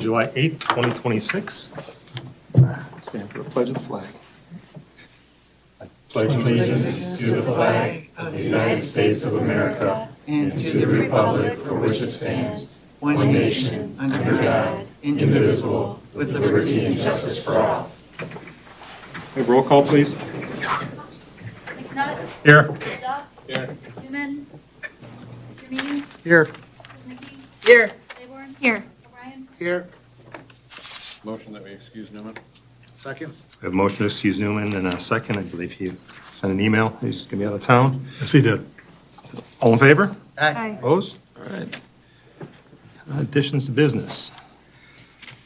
July 8th, 2026. Stand for the pledge of the flag. I pledge allegiance to the flag of the United States of America and to the republic for which it stands, one nation, under God, indivisible, with liberty and justice for all. Okay, roll call, please. McNutt? Here. Duff? Here. Newman? Jermaine? Here. Kuznicki? Here. Claiborne? Here. O'Brien? Here. Motion that we excuse Newman. Second. We have a motion to excuse Newman and a second. I believe he sent an email. He's going to be out of town. Yes, he did. All in favor? Aye. Opposed? All right. Additions to business.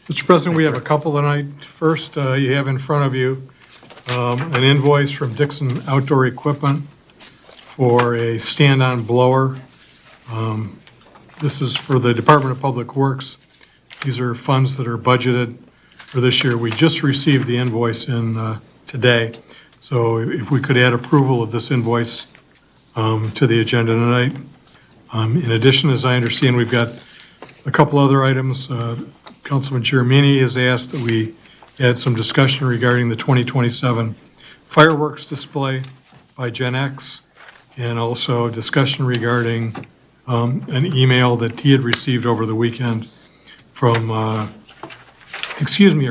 Mr. President, we have a couple tonight. First, you have in front of you an invoice from Dixon Outdoor Equipment for a stand-on blower. This is for the Department of Public Works. These are funds that are budgeted for this year. We just received the invoice in today. So if we could add approval of this invoice to the agenda tonight. In addition, as I understand, we've got a couple other items. Councilman Giramini has asked that we add some discussion regarding the 2027 fireworks display by Gen X, and also discussion regarding an email that he had received over the weekend from, a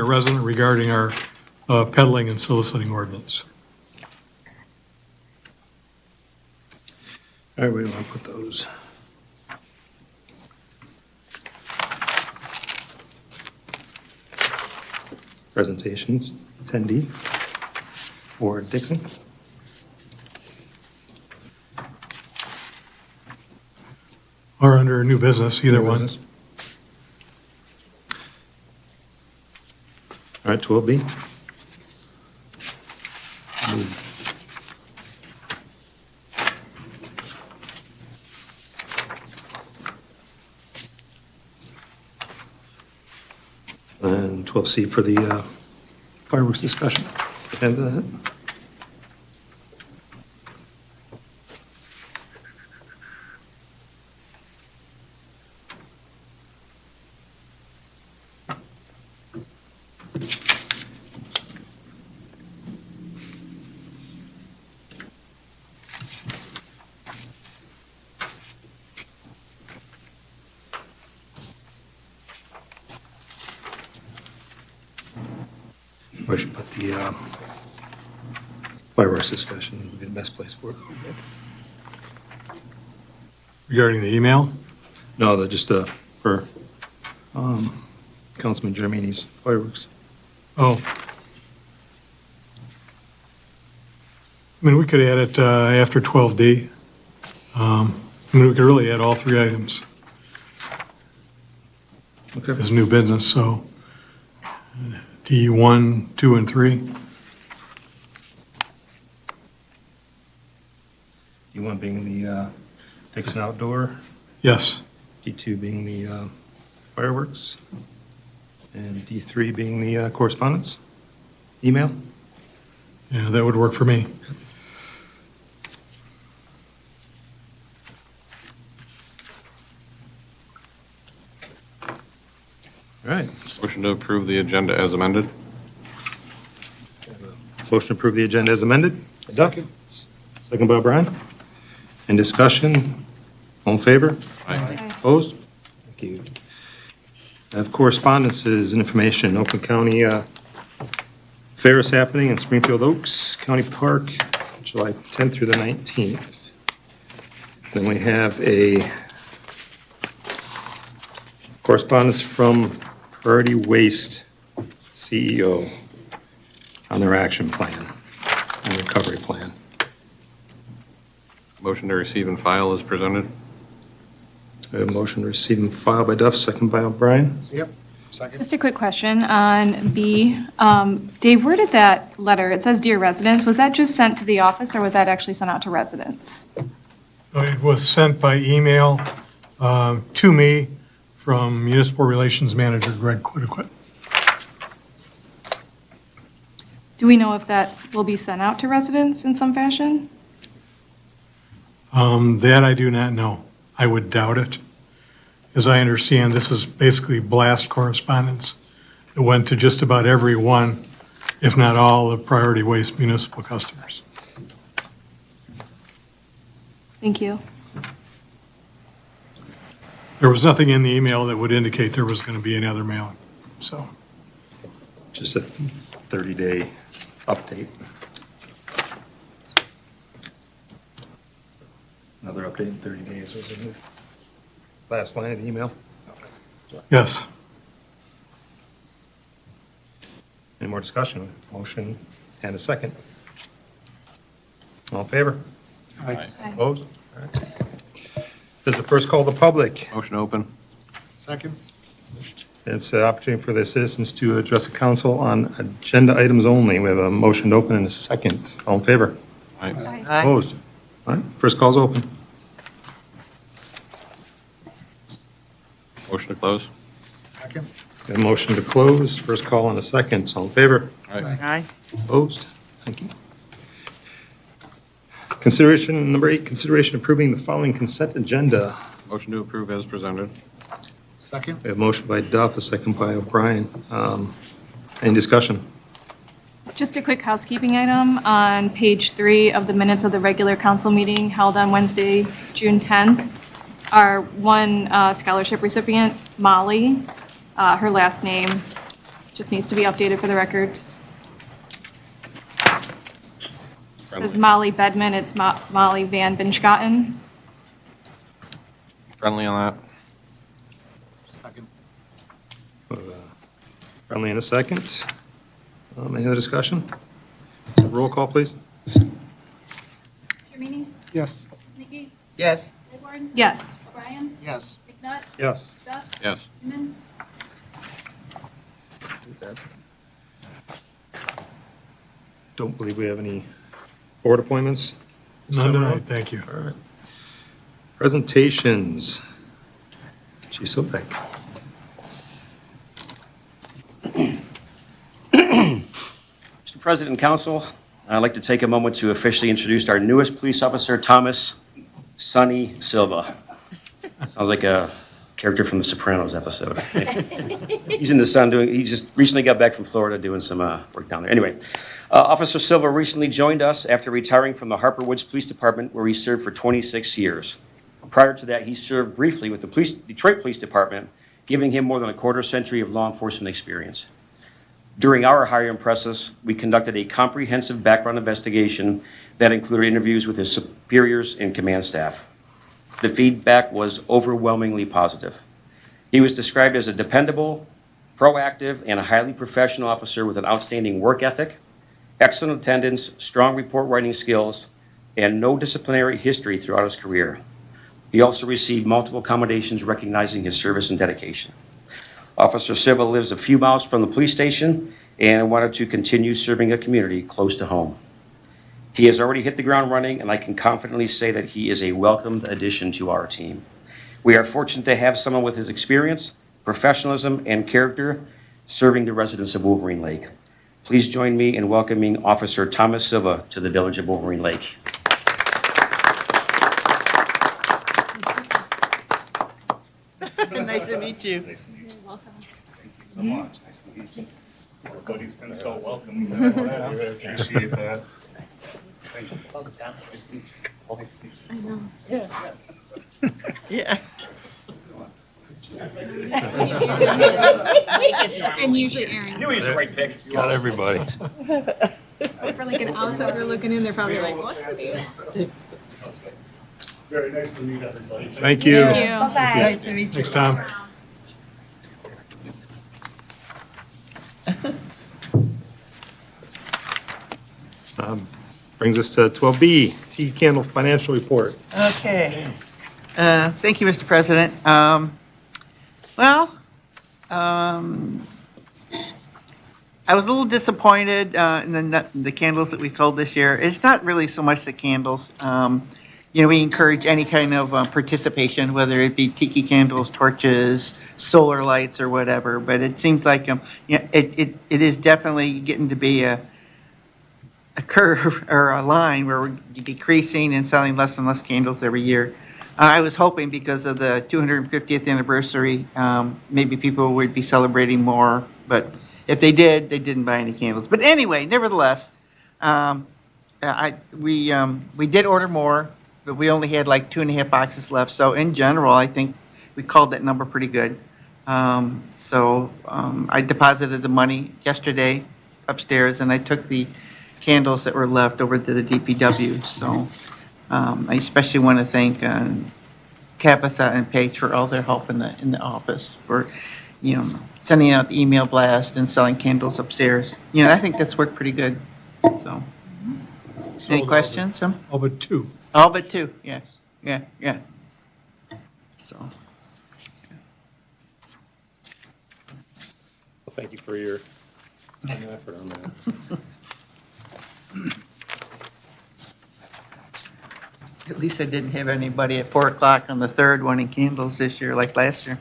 resident regarding our peddling and soliciting ordinance. All right, we want to put those. Presentations, attendee for Dixon. Or under new business, either New one. business. All right, 12B. And 12C for the fireworks discussion. And that. We should put the fireworks discussion would be the best place for it. Regarding the email? No, they're just for Councilman Giramini's fireworks. Oh. I mean, we could add it after 12D. We could really add all three items Okay. as new business, so D1, 2, and 3. D1 being the Dixon Outdoor, Yes. D2 being the fireworks, and D3 being the correspondence, email. Yeah, that would work for me. All right. Motion to approve the agenda as amended. Motion to approve the agenda as amended. Duff. Second by O'Brien. In discussion, all in favor? Aye. Opposed? Thank you. I have correspondences and information. Oakland County Fair is happening in Springfield Oaks County Park, July 10th through the 19th. Then we have a correspondence from Priority Waste CEO on their action plan and recovery plan. Motion to receive and file is presented. I have a motion to receive and file by Duff, second by O'Brien. Yep. Second. Just a quick question on B. Dave, where did that letter, it says Dear Residents, was that just sent to the office or was that actually sent out to residents? It was sent by email to me from Municipal Relations Manager Greg Quidquit. Do we know if that will be sent out to residents in some fashion? That I do not know. I would doubt it. as I understand, this is basically blast correspondence that went to just about every one, if not all, of Priority Waste municipal customers. Thank you. There was nothing in the email that would indicate there was going to be any other mailing, so. Just a 30-day update. Another update in 30 days was in the last line of the email. Yes. Any more discussion? Motion and a second. All in favor? Aye. Opposed? All right. This is the first call to the public. Motion open. Second. It's an opportunity for the citizens to address the council on agenda items only. We have a motion to open and a second. All in favor? Aye. Opposed? All right, first call's open. Motion to close. Second. A motion to close, first call and a second. All in favor? Aye. Aye. Opposed? Thank you. Consideration, number 8, consideration approving the following consent agenda. Motion to approve as presented. Second. We have a motion by Duff, a second by O'Brien. Any discussion? Just a quick housekeeping item. On page 3 of the minutes of the regular council meeting held on Wednesday, June 10th, our one scholarship recipient, Molly, her last name just needs to be updated for the records. It says Molly Bedman, it's Molly Van Binschgotten. Friendly on that. Second. Friendly in a second. Any other discussion? Roll call, please. Jermaine? Yes. Nikki? Yes. Edward? Yes. Brian? Yes. McNutt? Yes. Duff? Yes. Freeman? Don't believe we have any board appointments. None tonight, thank you. All right. Presentations. Chief Sobeck. Mr. President and Council, I'd like to take a moment to officially introduce our newest police officer, Thomas Sonny Silva. Sounds like a character from the Sopranos episode. He's in the sun he just recently got back from Florida doing some work down there. Anyway, Officer Silva recently joined us after retiring from the Harper Woods Police Department, where he served for 26 years. Prior to that, he served briefly with the Detroit Police Department, giving him more than a quarter century of law enforcement experience. During our hiring process, we conducted a comprehensive background investigation that included interviews with his superiors and command staff. The feedback was overwhelmingly positive. He was described as a dependable, proactive, and a highly professional officer with an outstanding work ethic, excellent attendance, strong report writing skills, and no disciplinary history throughout his career. He also received multiple commendations recognizing his service and dedication. Officer Silva lives a few miles from the police station and wanted to continue serving a community close to home. He has already hit the ground running, and I can confidently say that he is a welcomed addition to our team. We are fortunate to have someone with his experience, professionalism, and character serving the residents of Wolverine Lake. Please join me in welcoming Officer Thomas Silva to the village of Wolverine Lake. Nice to meet you. Nice to meet you. Welcome. Thank you so much. Nice to meet you. Everybody's been so welcoming. I really appreciate that. Thank you. Welcome down. Nice to meet you. Nice to meet you. I know. Yeah. And usually Aaron. You was the right pick. Got everybody. For like an outsider looking in, they're probably like, what's the deal? Very nice to meet everybody. Thank you. Thank you. Nice to meet you. Thanks, Tom. Brings us to 12B, T. Candle Financial Report. Okay. Thank you, Mr. President. I was a little disappointed in the candles that we sold this year. It's not really so much the candles. We encourage any kind of participation, whether it be tiki candles, torches, solar lights, or whatever. But it seems like it is definitely getting to be a curve or a line where we're decreasing and selling less and less candles every year. I was hoping because of the 250th anniversary, maybe people would be celebrating more, but if they did, they didn't buy any candles. But anyway, nevertheless, we did order more, but we only had like 2.5 boxes left. So in general, I think we called that number pretty good. I deposited the money yesterday upstairs, and I took the candles that were left over to the DPW. So I especially want to thank Tabitha and Paige for all their help in the office for, sending out the email blast and selling candles upstairs. I think that's worked pretty good. So, any questions? All but two. All but two. Yes. Yeah. So. Well, thank you for your effort on that. At least I didn't have anybody at 4 o'clock on the 3rd wanting candles this year like last year.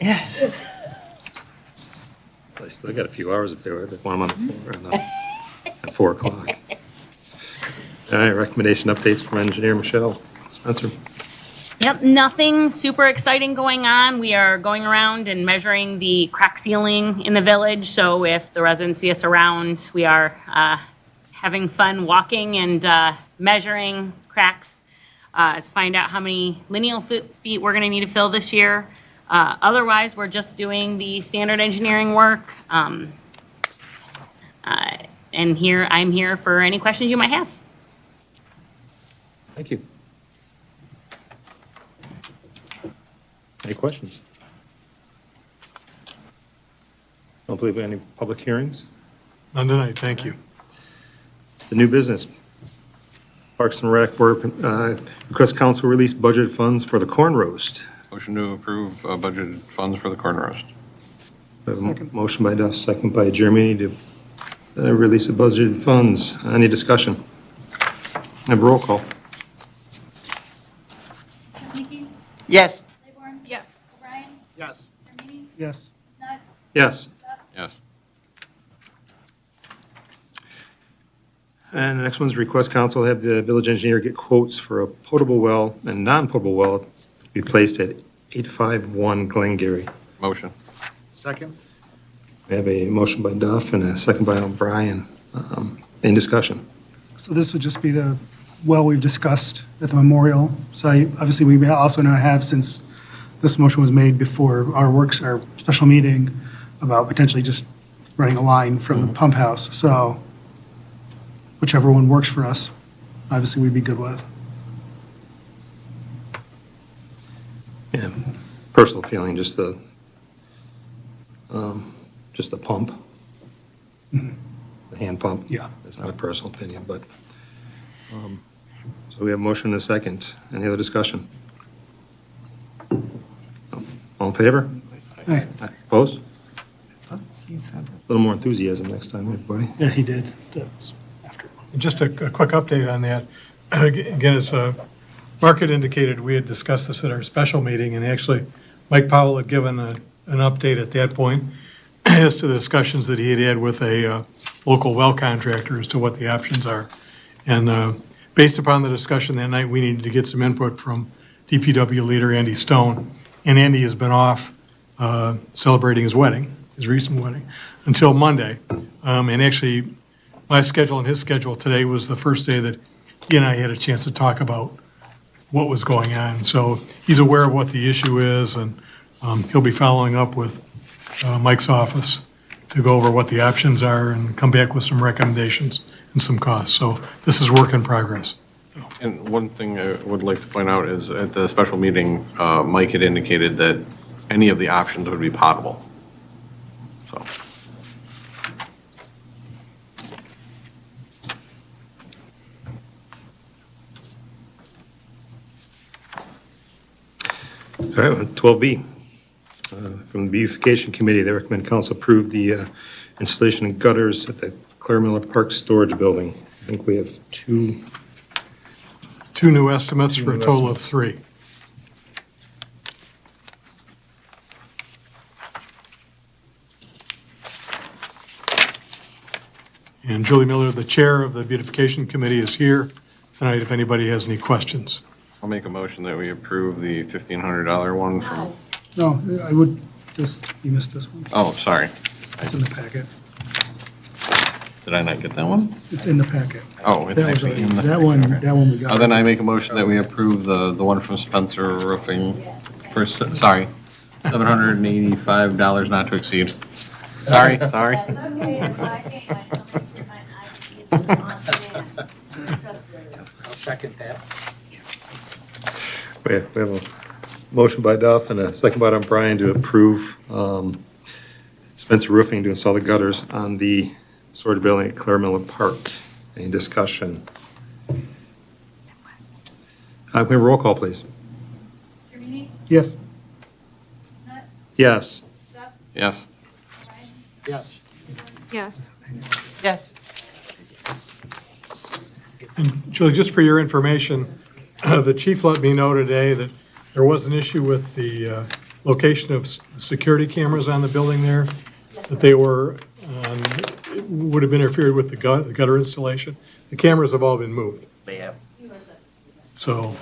Yeah. I still got a few hours if they want them on the floor at 4 o'clock. All right, recommendation updates from engineer Michelle Spencer. Yep, nothing super exciting going on. We are going around and measuring the crack ceiling in the village. So if the residents see us around, we are having fun walking and measuring cracks to find out how many lineal feet we're going to need to fill this year. Otherwise, we're just doing the standard engineering work. And I'm here for any questions you might have. Thank you. Any questions? Don't believe we have any public hearings? None tonight, thank you. The new business. Parks and Rec Board request council release budget funds for the corn roast. Motion to approve budgeted funds for the corn roast. We have a motion by Duff, second by Jeremy to release the budgeted funds. Any discussion? Have a roll call. Kuznicki? Yes. Claiborne? Yes. O'Brien? Yes. Dermini? Yes. Nutt? Yes. Yes. And the next one's request council have the village engineer get quotes for a potable well and non-potable well to be placed at 851 Glengarry. Motion. Second? We have a motion by Duff and a second by O'Brien. Any discussion? So this would just be the well we've discussed at the memorial site. Obviously, we also now have, since this motion was made before our special meeting, about potentially just running a line from the pump house. So whichever one works for us, obviously, we'd be good with. Yeah, personal feeling, just the pump, the hand pump. Yeah. That's not a personal opinion, but, so we have motion and a second. Any other discussion? All in favor? Aye. Opposed? A little more enthusiasm next time, everybody. Yeah, he did. That was after. Just a quick update on that. Again, as Mark had indicated, we had discussed this at our special meeting, and actually, Mike Powell had given an update at that point as to the discussions that he had had with a local well contractor as to what the options are. And based upon the discussion that night, we needed to get some input from DPW leader Andy Stone. And Andy has been off celebrating his wedding, his recent wedding, until Monday. And actually, my schedule and his schedule today was the first day that he and I had a chance to talk about what was going on. So he's aware of what the issue is, and he'll be following up with Mike's office to go over what the options are and come back with some recommendations and some costs. So this is work in progress. And one thing I would like to point out is at the special meeting, Mike had indicated that any of the options would be potable. So. All right, 12B. From the Beautification Committee, they recommend council approve the installation of gutters at the Claire Miller Park Storage Building. I think we have two. Two new estimates for a total of 3. And Julie Miller, the chair of the Beautification Committee, is here tonight if anybody has any questions. I'll make a motion that we approve the $1,500 one from, No, I would just, you missed this one. oh, sorry. It's in the packet. Did I not get that one? It's in the packet. Oh, it's That was actually in the. That one we got. Then I make a motion that we approve the one from Spencer Roofing for, sorry, $785 not to exceed. Sorry. I'll second that. We have a motion by Duff and a second by O'Brien to approve Spencer Roofing to install the gutters on the storage building at Claire Miller Park. Any discussion? Can we have a roll call, please? Yes. Yes. Yes. Yes. Yes. Yes. And Julie, just for your information, the chief let me know today that there was an issue with the location of security cameras on the building there, that they were, would have interfered with the gutter installation. The cameras have all been moved. They have. So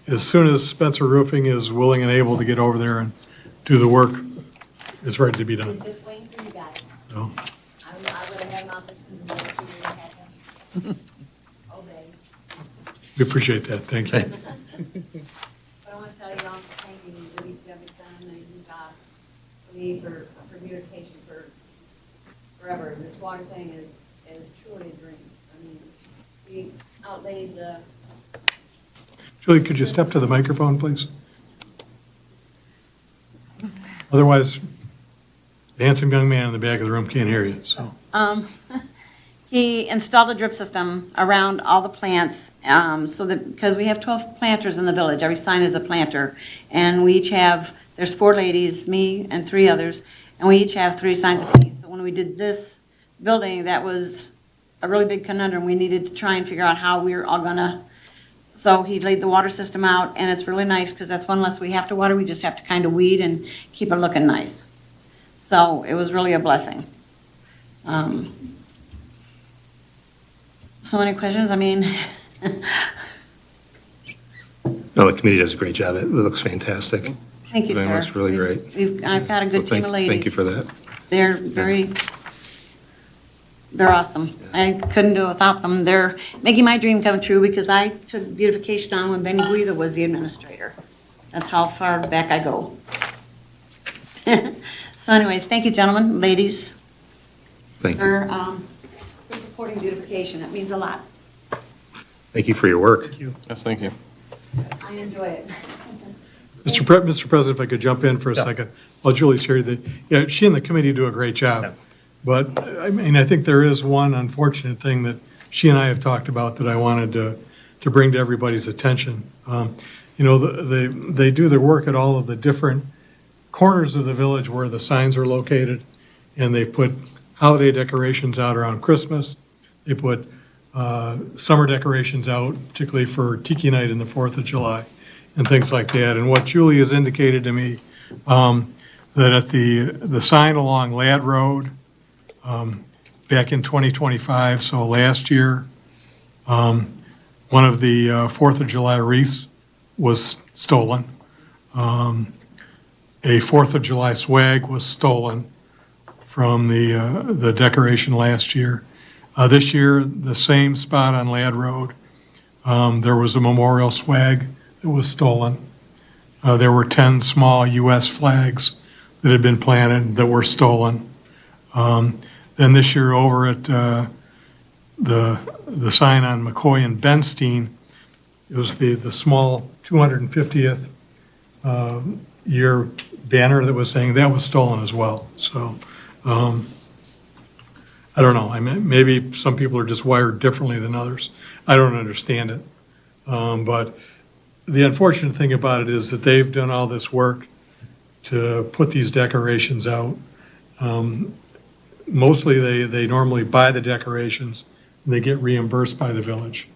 as soon as Spencer Roofing is willing and able to get over there and do the work, it's ready to be done. Just waiting for you guys. So, I would have had an opportunity to have them. Obey. we appreciate that. Thank you. But I want to tell you all, thank you, Louise, you have done an amazing job for me, for beautification, for forever. This water thing is truly a dream. I mean, we outlaid the, Julie, could you step to the microphone, please? Otherwise, the handsome young man in the back of the room can't hear you, so. He installed a drip system around all the plants, so that, because we have 12 planters in the village, every sign is a planter. And we each have, there's 4 ladies, me and 3 others, and we each have 3 signs apiece. So when we did this building, that was a really big conundrum. We needed to try and figure out how we were all gonna, so he laid the water system out, and it's really nice, because that's one less we have to water, we just have to kind of weed and keep it looking nice. So it was really a blessing. So many questions, I mean, No, the committee does a great job. It looks fantastic. thank you, It sir. looks really great. I've got a So good team of ladies. Thank you for that. They're they're awesome. I couldn't do it without them. They're making my dream come true, because I took beautification on when Benny Guida was the administrator. That's how far back I go. So anyways, thank you, gentlemen, ladies, Thank you. for supporting beautification. It means a lot. Thank you for your work. Yes, thank you. I enjoy it. Mr. President, if I could jump in for a second. Well, Julie's here, yeah, she and the committee do a great job. But, I mean, I think there is one unfortunate thing that she and I have talked about that I wanted to bring to everybody's attention. You know, they do their work at all of the different corners of the village where the signs are located, and they put holiday decorations out around Christmas. They put summer decorations out, particularly for Tiki Night and the 4th of July, and things like that. And what Julie has indicated to me, that at the sign along Ladd Road, back in 2025, so last year, one of the 4th of July wreaths was stolen. A 4th of July swag was stolen from the decoration last year. This year, the same spot on Ladd Road, there was a memorial swag that was stolen. There were 10 small U.S. flags that had been planted that were stolen. Then this year over at the sign on McCoy and Benstein, it was the small 250th year banner that was saying that was stolen as well. So I don't know. I mean, maybe some people are just wired differently than others. I don't understand it. But the unfortunate thing about it is that they've done all this work to put these decorations out. Mostly they normally buy the decorations and they get reimbursed by the village.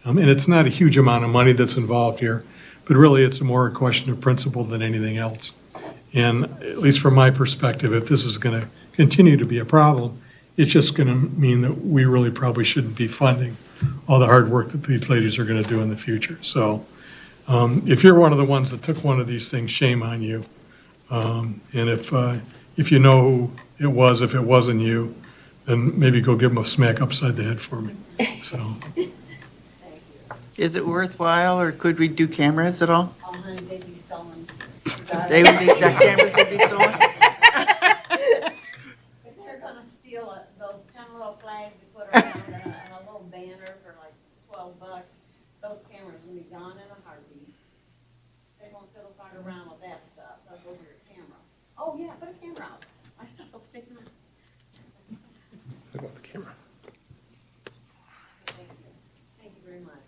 And it's not a huge amount of money that's involved here, but really it's more a question of principle than anything else. And at least from my perspective, if this is going to continue to be a problem, it's just going to mean that we really probably shouldn't be funding all the hard work that these ladies are going to do in the future. So if you're one of the ones that took one of these things, shame on you. And if you know who it was, if it wasn't you, then maybe go give them a smack upside the head for me. So, Is it worthwhile, or could we do cameras at all? Oh, honey, they'd be stolen. They would be, the cameras would be stolen? If they're gonna steal those 10 little flags you put around and a little banner for like $12, those cameras will be gone in a heartbeat. They won't fiddle fart around with that stuff. They'll go to your camera. Oh, yeah, put a camera out. My stuff will stick in it. What about the camera? Thank you. Thank you very much.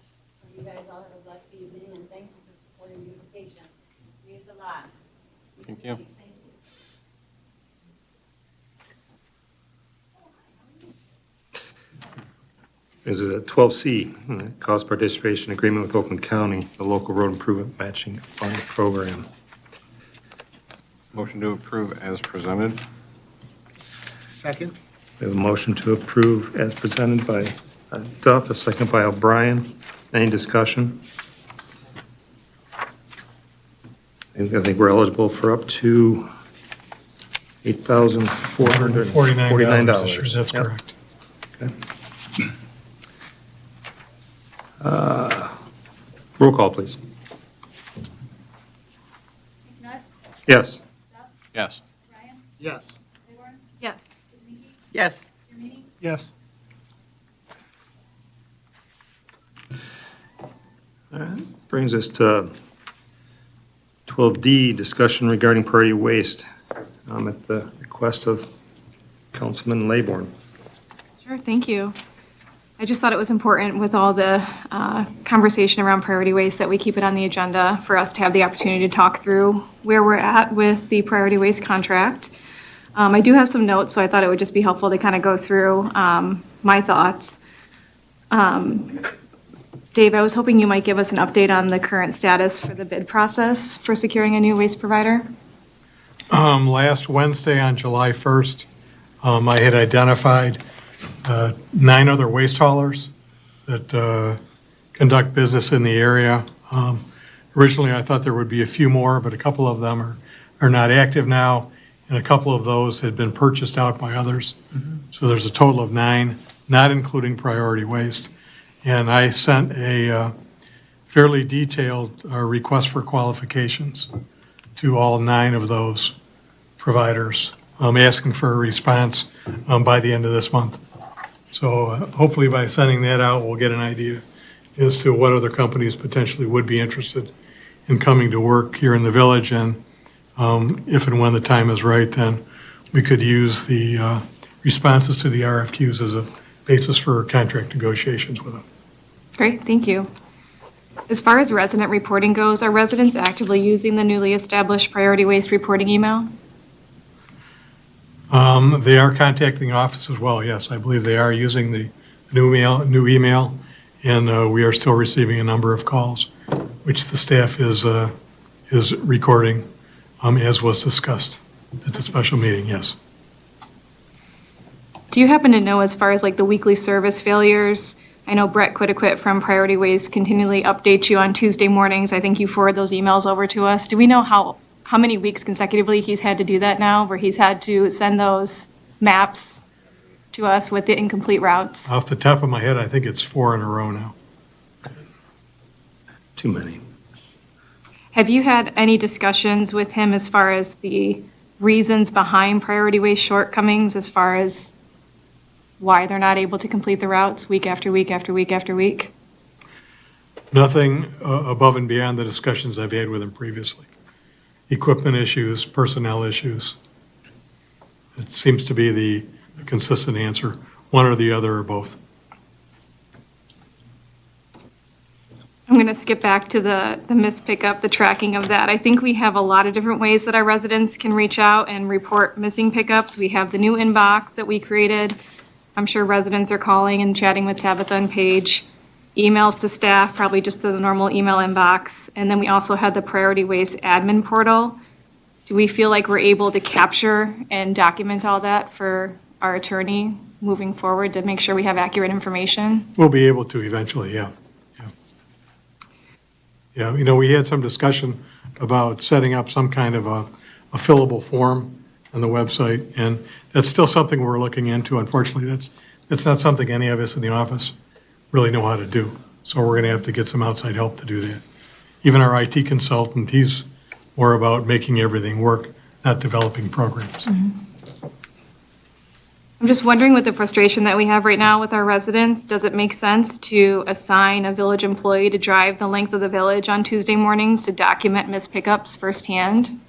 You guys all have a blessed evening, and thank you for supporting beautification. It means a lot. Thank you. Thank you. This is a 12C, cost participation agreement with Oakland County, the local road improvement matching fund program. Motion to approve as presented. Second? We have a motion to approve as presented by Duff, a second by O'Brien. Any discussion? I think we're eligible for up to $8,449. this year, that's Yep. correct. Okay. Roll call, please. Yes. Yes. Yes. Yes. Yes. Yes. All right, brings us to 12D, discussion regarding priority waste at the request of Councilman Laybourne. Sure, thank you. I just thought it was important with all the conversation around priority waste that we keep it on the agenda for us to have the opportunity to talk through where we're at with the priority waste contract. I do have some notes, so I thought it would just be helpful to kind of go through my thoughts. Dave, I was hoping you might give us an update on the current status for the bid process for securing a new waste provider. Last Wednesday on July 1st, I had identified 9 other waste haulers that conduct business in the area. Originally, I thought there would be a few more, but a couple of them are not active now, and a couple of those had been purchased out by others. So there's a total of 9, not including priority waste. And I sent a fairly detailed request for qualifications to all 9 of those providers, asking for a response by the end of this month. So hopefully by sending that out, we'll get an idea as to what other companies potentially would be interested in coming to work here in the village. And if and when the time is right, then we could use the responses to the RFQs as a basis for contract negotiations with them. Great, thank you. As far as resident reporting goes, are residents actively using the newly established priority waste reporting email? They are contacting the office as well, yes. I believe they are using the new email, and we are still receiving a number of calls, which the staff is recording, as was discussed at the special meeting, yes. Do you happen to know, as far as like the weekly service failures? I know Brett Quidquit from Priority Waste continually updates you on Tuesday mornings. I think you forward those emails over to us. Do we know how many weeks consecutively he's had to do that now, where he's had to send those maps to us with the incomplete routes? Off the top of my head, I think it's 4 in a row now. Too many. Have you had any discussions with him as far as the reasons behind Priority Waste shortcomings, as far as why they're not able to complete the routes week after week after week after week? Nothing above and beyond the discussions I've had with him previously. Equipment issues, personnel issues. It seems to be the consistent answer, one or the other or both. I'm going to skip back to the missed pickup, the tracking of that. I think we have a lot of different ways that our residents can reach out and report missing pickups. We have the new inbox that we created. I'm sure residents are calling and chatting with Tabitha and Paige. Emails to staff, probably just to the normal email inbox. And then we also had the Priority Waste admin portal. Do we feel like we're able to capture and document all that for our attorney moving forward to make sure we have accurate information? We'll be able to eventually, yeah. Yeah, we had some discussion about setting up some kind of a fillable form on the website, and that's still something we're looking into. Unfortunately, that's not something any of us in the office really know how to do. So we're going to have to get some outside help to do that. Even our IT consultant, he's more about making everything work, not developing programs. I'm just wondering, with the frustration that we have right now with our residents, does it make sense to assign a village employee to drive the length of the village on Tuesday mornings to document missed pickups firsthand?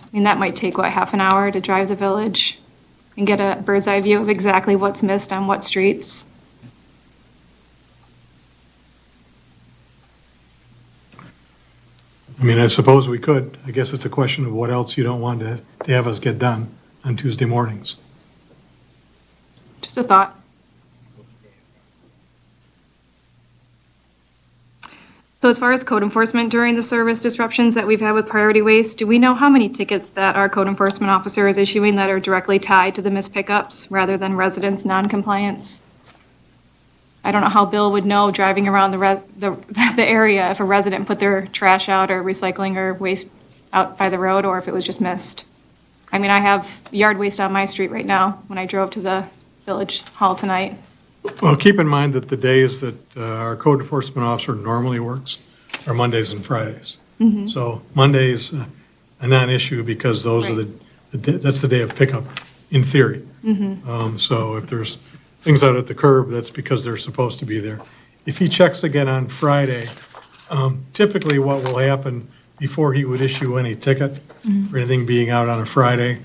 I mean, that might take, half an hour to drive the village and get a bird's eye view of exactly what's missed on what streets? I mean, I suppose we could. I guess it's a question of what else you don't want to have us get done on Tuesday mornings. Just a thought. So as far as code enforcement during the service disruptions that we've had with Priority Waste, do we know how many tickets that our code enforcement officer is issuing that are directly tied to the missed pickups rather than residents' non-compliance? I don't know how Bill would know driving around the area if a resident put their trash out or recycling or waste out by the road, or if it was just missed. I mean, I have yard waste on my street right now when I drove to the village hall tonight. Well, keep in mind that the days that our code enforcement officer normally works are Mondays and Fridays. So Monday's a non-issue because those are that's the day of pickup, in theory. So if there's things out at the curb, that's because they're supposed to be there. If he checks again on Friday, typically what will happen before he would issue any ticket for anything being out on a Friday,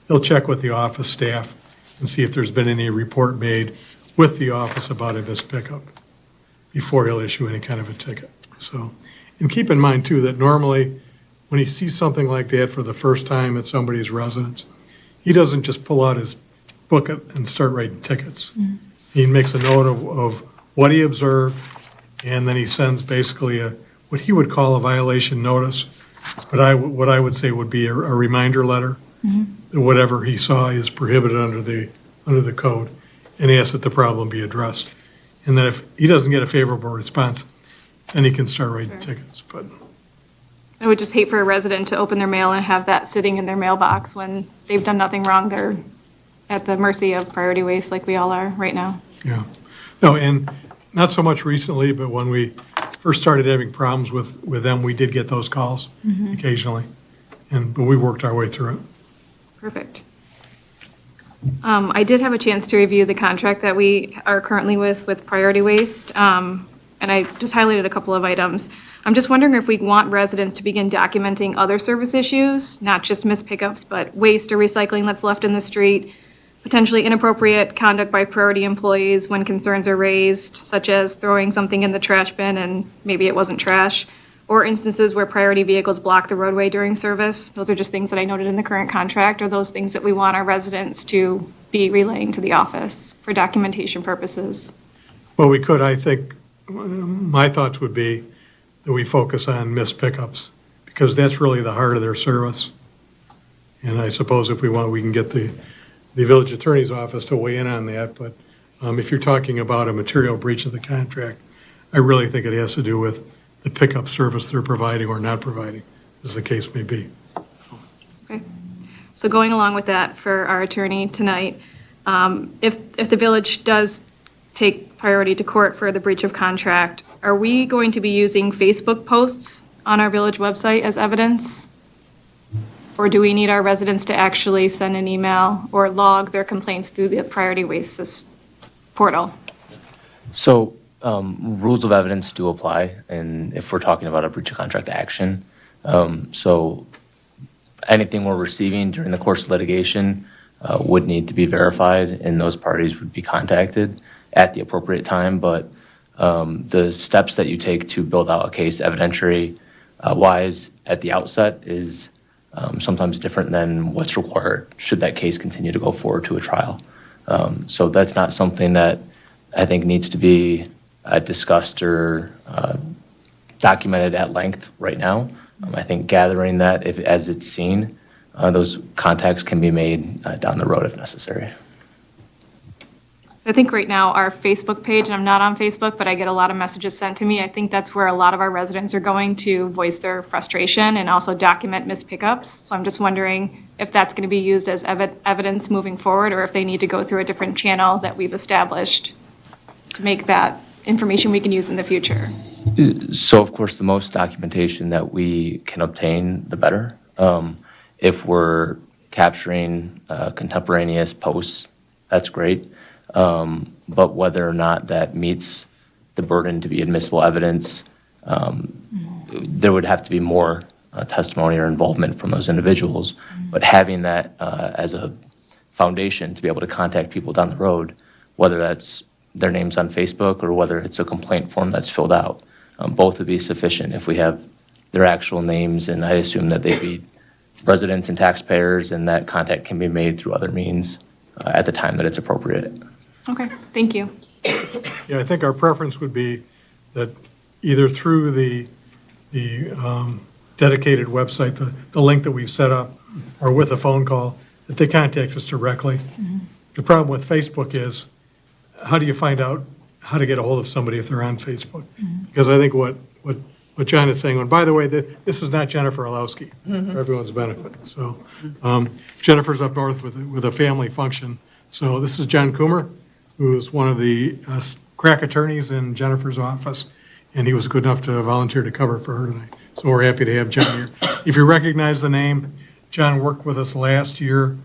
he'll check with the office staff and see if there's been any report made with the office about a missed pickup before he'll issue any kind of a ticket. So, and keep in mind too that normally when he sees something like that for the first time at somebody's residence, he doesn't just pull out his book and start writing tickets. He makes a note of what he observed, and then he sends basically what he would call a violation notice, but what I would say would be a reminder letter that whatever he saw is prohibited under the code, and asks that the problem be addressed. And then if he doesn't get a favorable response, then he can start writing tickets. But I would just hate for a resident to open their mail and have that sitting in their mailbox when they've done nothing wrong. They're at the mercy of Priority Waste like we all are right now. yeah, no, and not so much recently, but when we first started having problems with them, we did get those calls occasionally, but we worked our way through it. Perfect. I did have a chance to review the contract that we are currently with Priority Waste, and I just highlighted a couple of items. I'm just wondering if we want residents to begin documenting other service issues, not just missed pickups, but waste or recycling that's left in the street, potentially inappropriate conduct by Priority employees when concerns are raised, such as throwing something in the trash bin and maybe it wasn't trash, or instances where Priority vehicles block the roadway during service. Those are just things that I noted in the current contract, or those things that we want our residents to be relaying to the office for documentation purposes. Well, we could, I think, my thoughts would be that we focus on missed pickups, because that's really the heart of their service. And I suppose if we want, we can get the village attorney's office to weigh in on that, but if you're talking about a material breach of the contract, I really think it has to do with the pickup service they're providing or not providing, as the case may be. Okay. So going along with that for our attorney tonight, if the village does take Priority to court for the breach of contract, are we going to be using Facebook posts on our village website as evidence? Or do we need our residents to actually send an email or log their complaints through the Priority Waste portal? So rules of evidence do apply, and if we're talking about a breach of contract action. So anything we're receiving during the course of litigation would need to be verified, and those parties would be contacted at the appropriate time. But the steps that you take to build out a case evidentiary wise at the outset is sometimes different than what's required should that case continue to go forward to a trial. So that's not something that I think needs to be discussed or documented at length right now. I think gathering that as it's seen, those contacts can be made down the road if necessary. I think right now our Facebook page, and I'm not on Facebook, but I get a lot of messages sent to me. I think that's where a lot of our residents are going to voice their frustration and also document missed pickups. So I'm just wondering if that's going to be used as evidence moving forward, or if they need to go through a different channel that we've established to make that information we can use in the future. So of course, the most documentation that we can obtain, the better. If we're capturing contemporaneous posts, that's great. But whether or not that meets the burden to be admissible evidence, there would have to be more testimony or involvement from those individuals. But having that as a foundation to be able to contact people down the road, whether that's their names on Facebook or whether it's a complaint form that's filled out, both would be sufficient if we have their actual names, and I assume that they'd be residents and taxpayers, and that contact can be made through other means at the time that it's appropriate. Okay, thank you. Yeah, I think our preference would be that either through the dedicated website, the link that we've set up, or with a phone call, that they contact us directly. The problem with Facebook is, how do you find out how to get a hold of somebody if they're on Facebook? Because I think what John is saying, and by the way, this is not Jennifer Olowski, for everyone's benefit. So Jennifer's up north with a family function. So this is John Coomer, who is one of the crack attorneys in Jennifer's office, and he was good enough to volunteer to cover for her tonight. So we're happy to have John here. If you recognize the name, John worked with us last year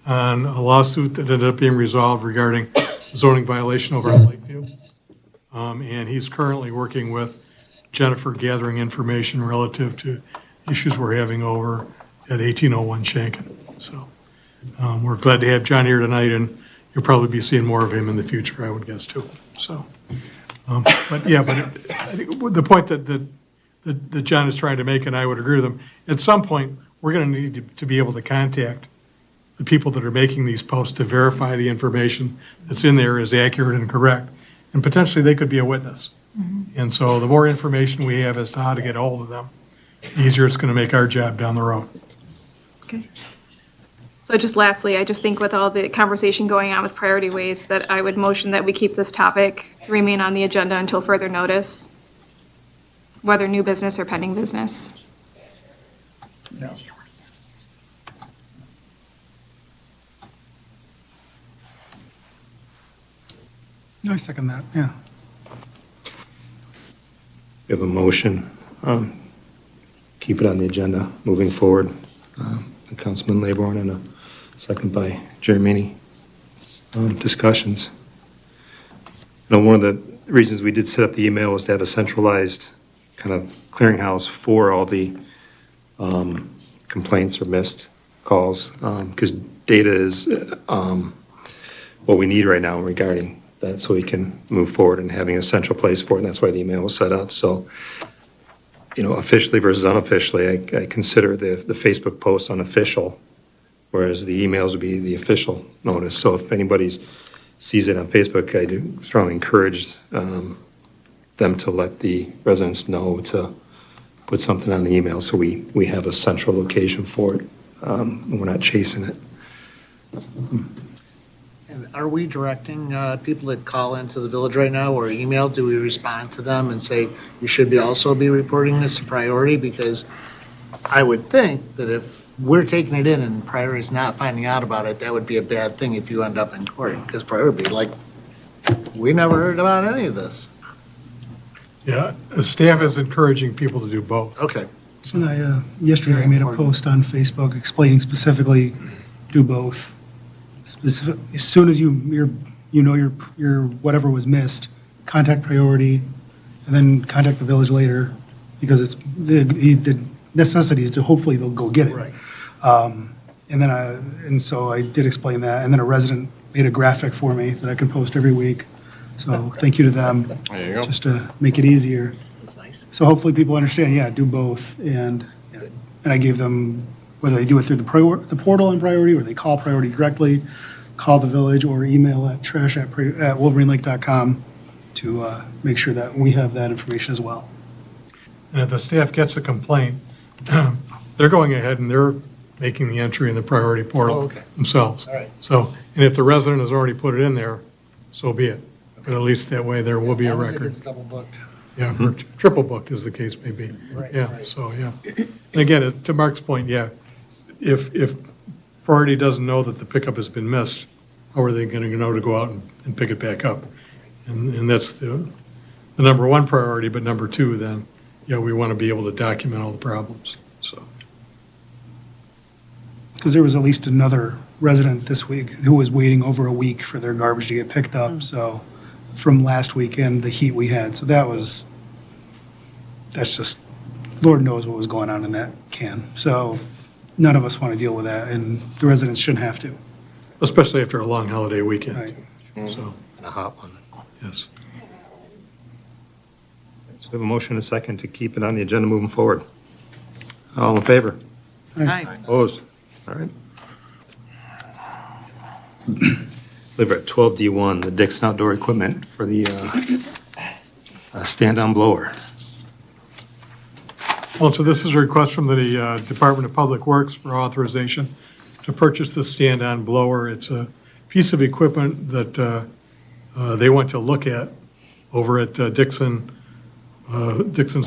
on a lawsuit that ended up being resolved regarding zoning violation over in Lakeview. And he's currently working with Jennifer gathering information relative to issues we're having over at 1801 Shanken. So we're glad to have John here tonight, and you'll probably be seeing more of him in the future, I would guess, too. So, I think the point that John is trying to make, and I would agree with him, at some point, we're going to need to be able to contact the people that are making these posts to verify the information that's in there is accurate and correct, and potentially they could be a witness. And so the more information we have as to how to get a hold of them, the easier it's going to make our job down the road. Okay. So just lastly, I just think with all the conversation going on with Priority Waste, that I would motion that we keep this topic to remain on the agenda until further notice, whether new business or pending business. I second that, yeah. We have a motion, keep it on the agenda moving forward. Councilman Laborn and a second by Jeremini. Discussions. One of the reasons we did set up the email was to have a centralized kind of clearinghouse for all the complaints or missed calls, because data is what we need right now regarding that, so we can move forward and having a central place for it, and that's why the email was set up. So, officially versus unofficially, I consider the Facebook post unofficial, whereas the emails would be the official notice. So if anybody sees it on Facebook, I do strongly encourage them to let the residents know to put something on the email, so we have a central location for it, and we're not chasing it. And are we directing people that call into the village right now or email, do we respond to them and say, you should also be reporting this to Priority? Because I would think that if we're taking it in and Priority is not finding out about it, that would be a bad thing if you end up in court, because Priority would be like, we never heard about any of this. Yeah, the staff is encouraging people to do both. Okay. And yesterday I made a post on Facebook explaining specifically, do both. Specific, as soon as your whatever was missed, contact Priority, and then contact the village later, because it's the necessity is to hopefully they'll go get it. Right. And so I did explain that, and then a resident made a graphic for me that I can post every week. So thank you to them. There you go. Just to make it easier. That's nice. So hopefully people understand, yeah, do both. And I gave them, whether they do it through the portal on Priority, or they call Priority directly, call the village, or email at trash@wolverinelake.com to make sure that we have that information as well. And if the staff gets a complaint, they're going ahead and they're making the entry in the Priority portal Oh, okay. themselves. All right. So, and if the resident has already put it in there, so be it. But at least that way there will be a As long as it record. gets double booked. Yeah, or triple booked as the case may be. Right, Yeah, right. so, yeah. And again, to Mark's point, yeah, if priority doesn't know that the pickup has been missed, how are they going to know to go out and pick it back up? And that's the number one priority, but number two, then, yeah, we want to be able to document all the problems, so. Because there was at least another resident this week who was waiting over a week for their garbage to get picked up, so, from last weekend, the heat we had, so that's just, Lord knows what was going on in that can. So none of us want to deal with that, and the residents shouldn't have to. Especially after a long holiday weekend, Right. so, And a hot one. yes. So we have a motion and a second to keep it on the agenda moving forward. All in favor? Aye. Opposed? All right. We're at 12D1, the Dixon Outdoor Equipment for the stand-on blower. Well, so this is a request from the Department of Public Works for authorization to purchase the stand-on blower. It's a piece of equipment that they went to look at over at Dixon's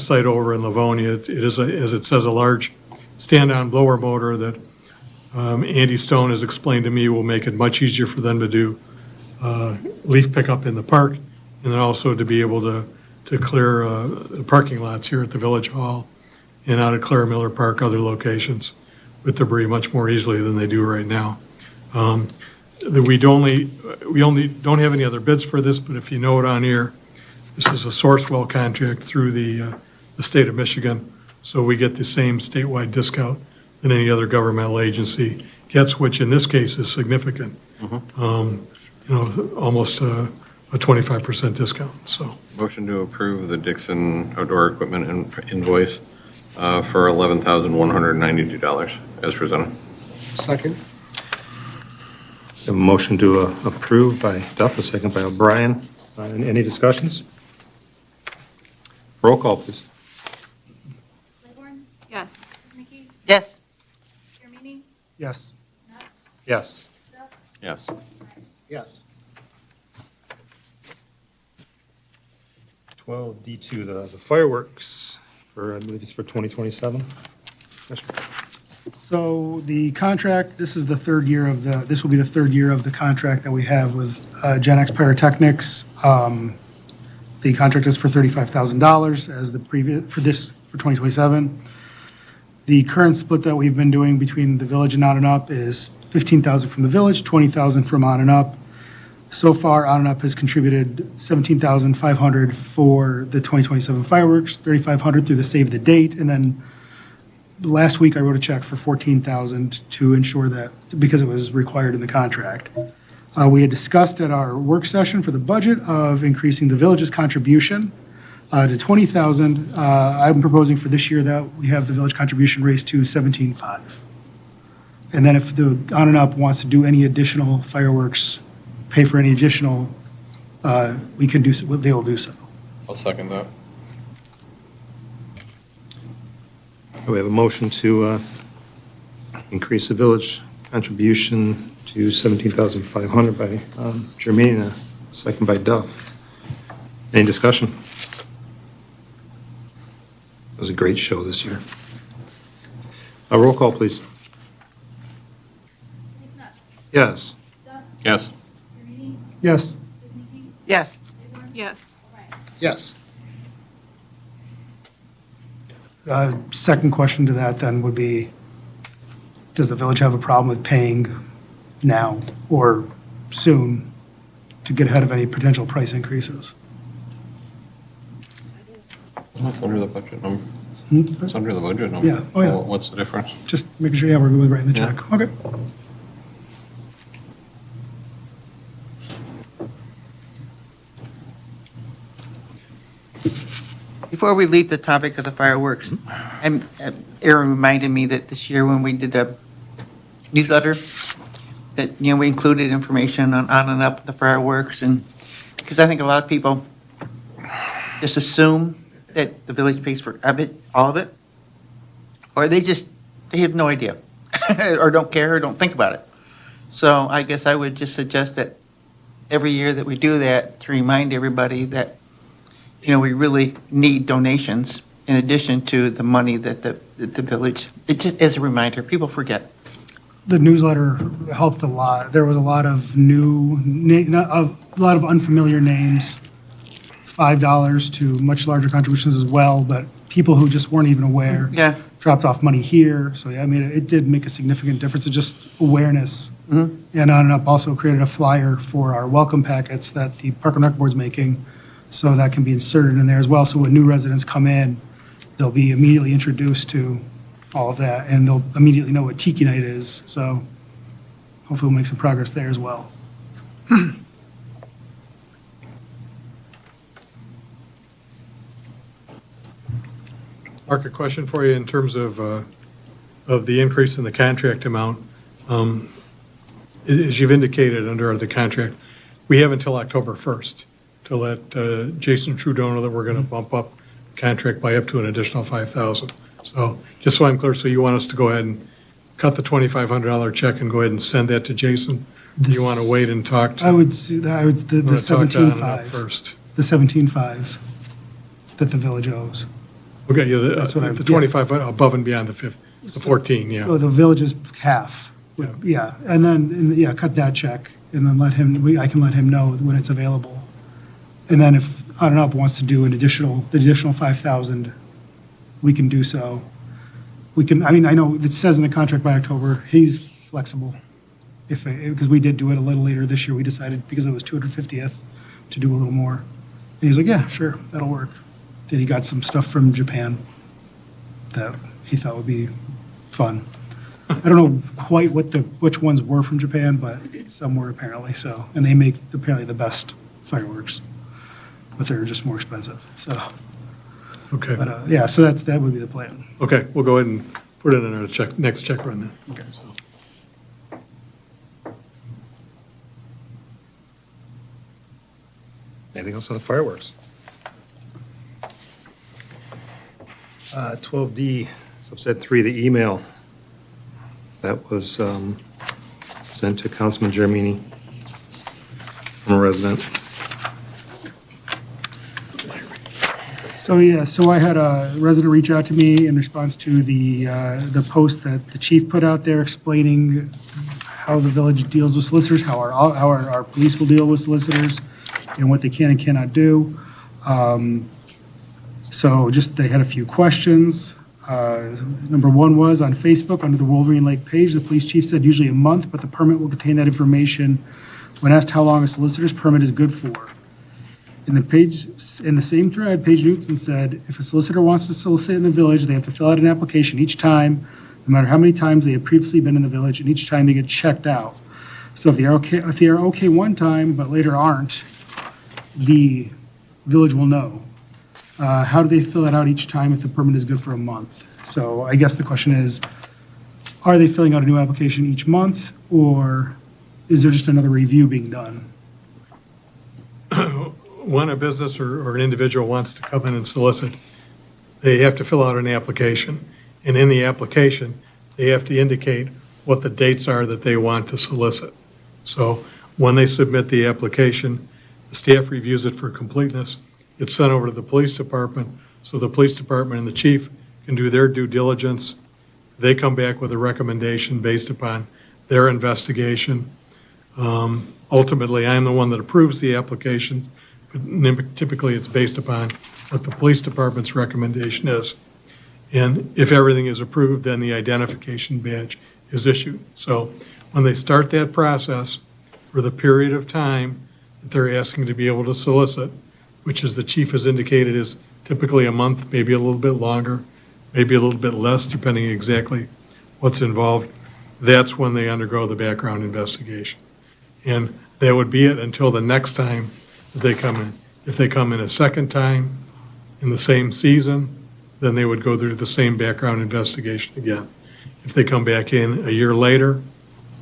site over in Livonia. It is, as it says, a large stand-on blower motor that Andy Stone has explained to me will make it much easier for them to do leaf pickup in the park, and then also to be able to clear the parking lots here at the Village Hall and out at Clara Miller Park, other locations, with debris much more easily than they do right now. We only don't have any other bids for this, but if you know it on here, this is a Sourcewell contract through the state of Michigan, so we get the same statewide discount than any other governmental agency gets, which in this case is significant. Almost a 25% discount, so. Motion to approve the Dixon outdoor equipment invoice for $11,192 as presented. Second? A motion to approve by Duff, a second by O'Brien. Any discussions? Roll call, please. Yes. Yes. Yes. Yes. Yes. Yes. 12D2, the fireworks for, I believe it's for 2027. So the contract, this will be the third year of the contract that we have with Gen X Pyrotechnics. The contract is for $35,000 as the previous, for 2027. The current split that we've been doing between the village and On and Up is $15,000 from the village, $20,000 from On and Up. So far, On and Up has contributed $17,500 for the 2027 fireworks, $3,500 through the save the date, and then last week I wrote a check for $14,000 to ensure that, because it was required in the contract. We had discussed at our work session for the budget of increasing the village's contribution to $20,000. I'm proposing for this year that we have the village contribution raised to $17,500. And then if the On and Up wants to do any additional fireworks, pay for any additional, we can do, they will do so. I'll second that. We have a motion to increase the village contribution to $17,500 by Jermaine, a second by Duff. Any discussion? It was a great show this year. A roll call, please. Yes. Yes. Yes. Yes. Yes. Yes. Second question to that then would be, does the village have a problem with paying now or soon to get ahead of any potential price increases? It's under the budget number. Hmm? It's under the budget number. Yeah. Oh, yeah. Well, what's the difference? Just making sure, yeah, we're good with writing the Yeah. check. Okay. Before we leave the topic of the fireworks, Aaron reminded me that this year when we did a newsletter, that, we included information on and Up the fireworks, and, because I think a lot of people just assume that the village pays for all of it, or they have no idea, or don't care, or don't think about it. So I guess I would just suggest that every year that we do that to remind everybody that, we really need donations in addition to the money that the village, it just as a reminder, people forget. The newsletter helped a lot. There was a lot of a lot of unfamiliar names, $5 to much larger contributions as well, but people who just weren't even aware. Yeah. Dropped off money here. So yeah, I mean, it did make a significant difference. It's just awareness. And On and Up also created a flyer for our welcome packets that the Park and Rec Board's making, so that can be inserted in there as well. So when new residents come in, they'll be immediately introduced to all of that, and they'll immediately know what Tiki Night is. So hopefully we'll make some progress there as well. Mark, a question for you in terms of the increase in the contract amount. As you've indicated under the contract, we have until October 1st to let Jason Trudeau know that we're going to bump up the contract by up to an additional $5,000. So just so I'm clear, so you want us to go ahead and cut the $2,500 check and go ahead and send that to Jason? Do you want to wait and talk to? I would see that, the We're gonna talk to Anna 17.5. first. The 17.5 that the village owes. Okay, yeah, That's what the 25 above and beyond the 14, yeah. So the village is half. Yeah, and then, cut that check, and then I can let him know when it's available. And then if On and Up wants to do the additional 5,000, we can do so. We can, I mean, I know it says in the contract by October, he's flexible. Because we did do it a little later this year, we decided, because it was 250th, to do a little more. And he's like, yeah, sure, that'll work. Then he got some stuff from Japan that he thought would be fun. I don't know quite which ones were from Japan, but some were apparently, so. And they make apparently the best fireworks, but they're just more expensive, so. Okay, But, yeah, so that would be the plan. okay, we'll go ahead and put it in our next check run then. Okay, so. Anything else on the fireworks? 12D, subset 3, the email that was sent to Councilman Germini from a resident. So I had a resident reach out to me in response to the post that the chief put out there explaining how the village deals with solicitors, how our police will deal with solicitors, and what they can and cannot do. So they had a few questions. Number one was on Facebook, under the Wolverine Lake page, the police chief said usually a month, but the permit will contain that information when asked how long a solicitor's permit is good for. In the same thread, Paige Newton said, if a solicitor wants to solicit in the village, they have to fill out an application each time, no matter how many times they have previously been in the village, and each time they get checked out. So if they are okay one time, but later aren't, the village will know. How do they fill that out each time if the permit is good for a month? So I guess the question is, are they filling out a new application each month, or is there just another review being done? When a business or an individual wants to come in and solicit, they have to fill out an application. And in the application, they have to indicate what the dates are that they want to solicit. So when they submit the application, the staff reviews it for completeness. It's sent over to the police department, so the police department and the chief can do their due diligence. They come back with a recommendation based upon their investigation. Ultimately, I'm the one that approves the application, but typically it's based upon what the police department's recommendation is. And if everything is approved, then the identification badge is issued. So when they start that process, for the period of time that they're asking to be able to solicit, which as the chief has indicated is typically a month, maybe a little bit longer, maybe a little bit less, depending exactly what's involved, that's when they undergo the background investigation. And that would be it until the next time that they come in. If they come in a second time in the same season, then they would go through the same background investigation again. If they come back in a year later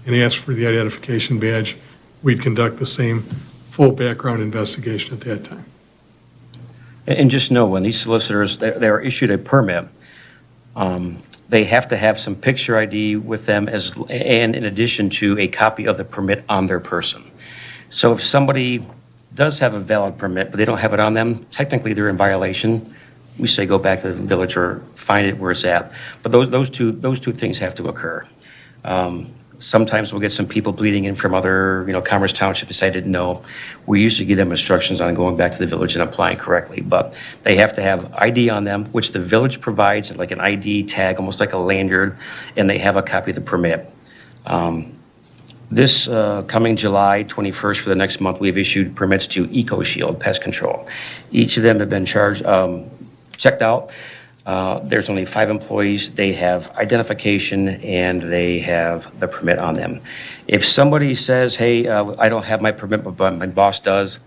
and ask for the identification badge, we'd conduct the same full background investigation at that time. And just know, when these solicitors, they're issued a permit, they have to have some picture ID with them and in addition to a copy of the permit on their person. So if somebody does have a valid permit, but they don't have it on them, technically they're in violation. We say go back to the village or find it where it's at. But those two things have to occur. Sometimes we'll get some people bleeding in from other, Commerce Township say I didn't know. We usually give them instructions on going back to the village and applying correctly, but they have to have ID on them, which the village provides, like an ID tag, almost like a lanyard, and they have a copy of the permit. This coming July 21st for the next month, we've issued permits to EcoShield Pest Control. Each of them have been checked out. There's only 5 employees. They have identification and they have the permit on them. If somebody says, hey, I don't have my permit, but my boss does,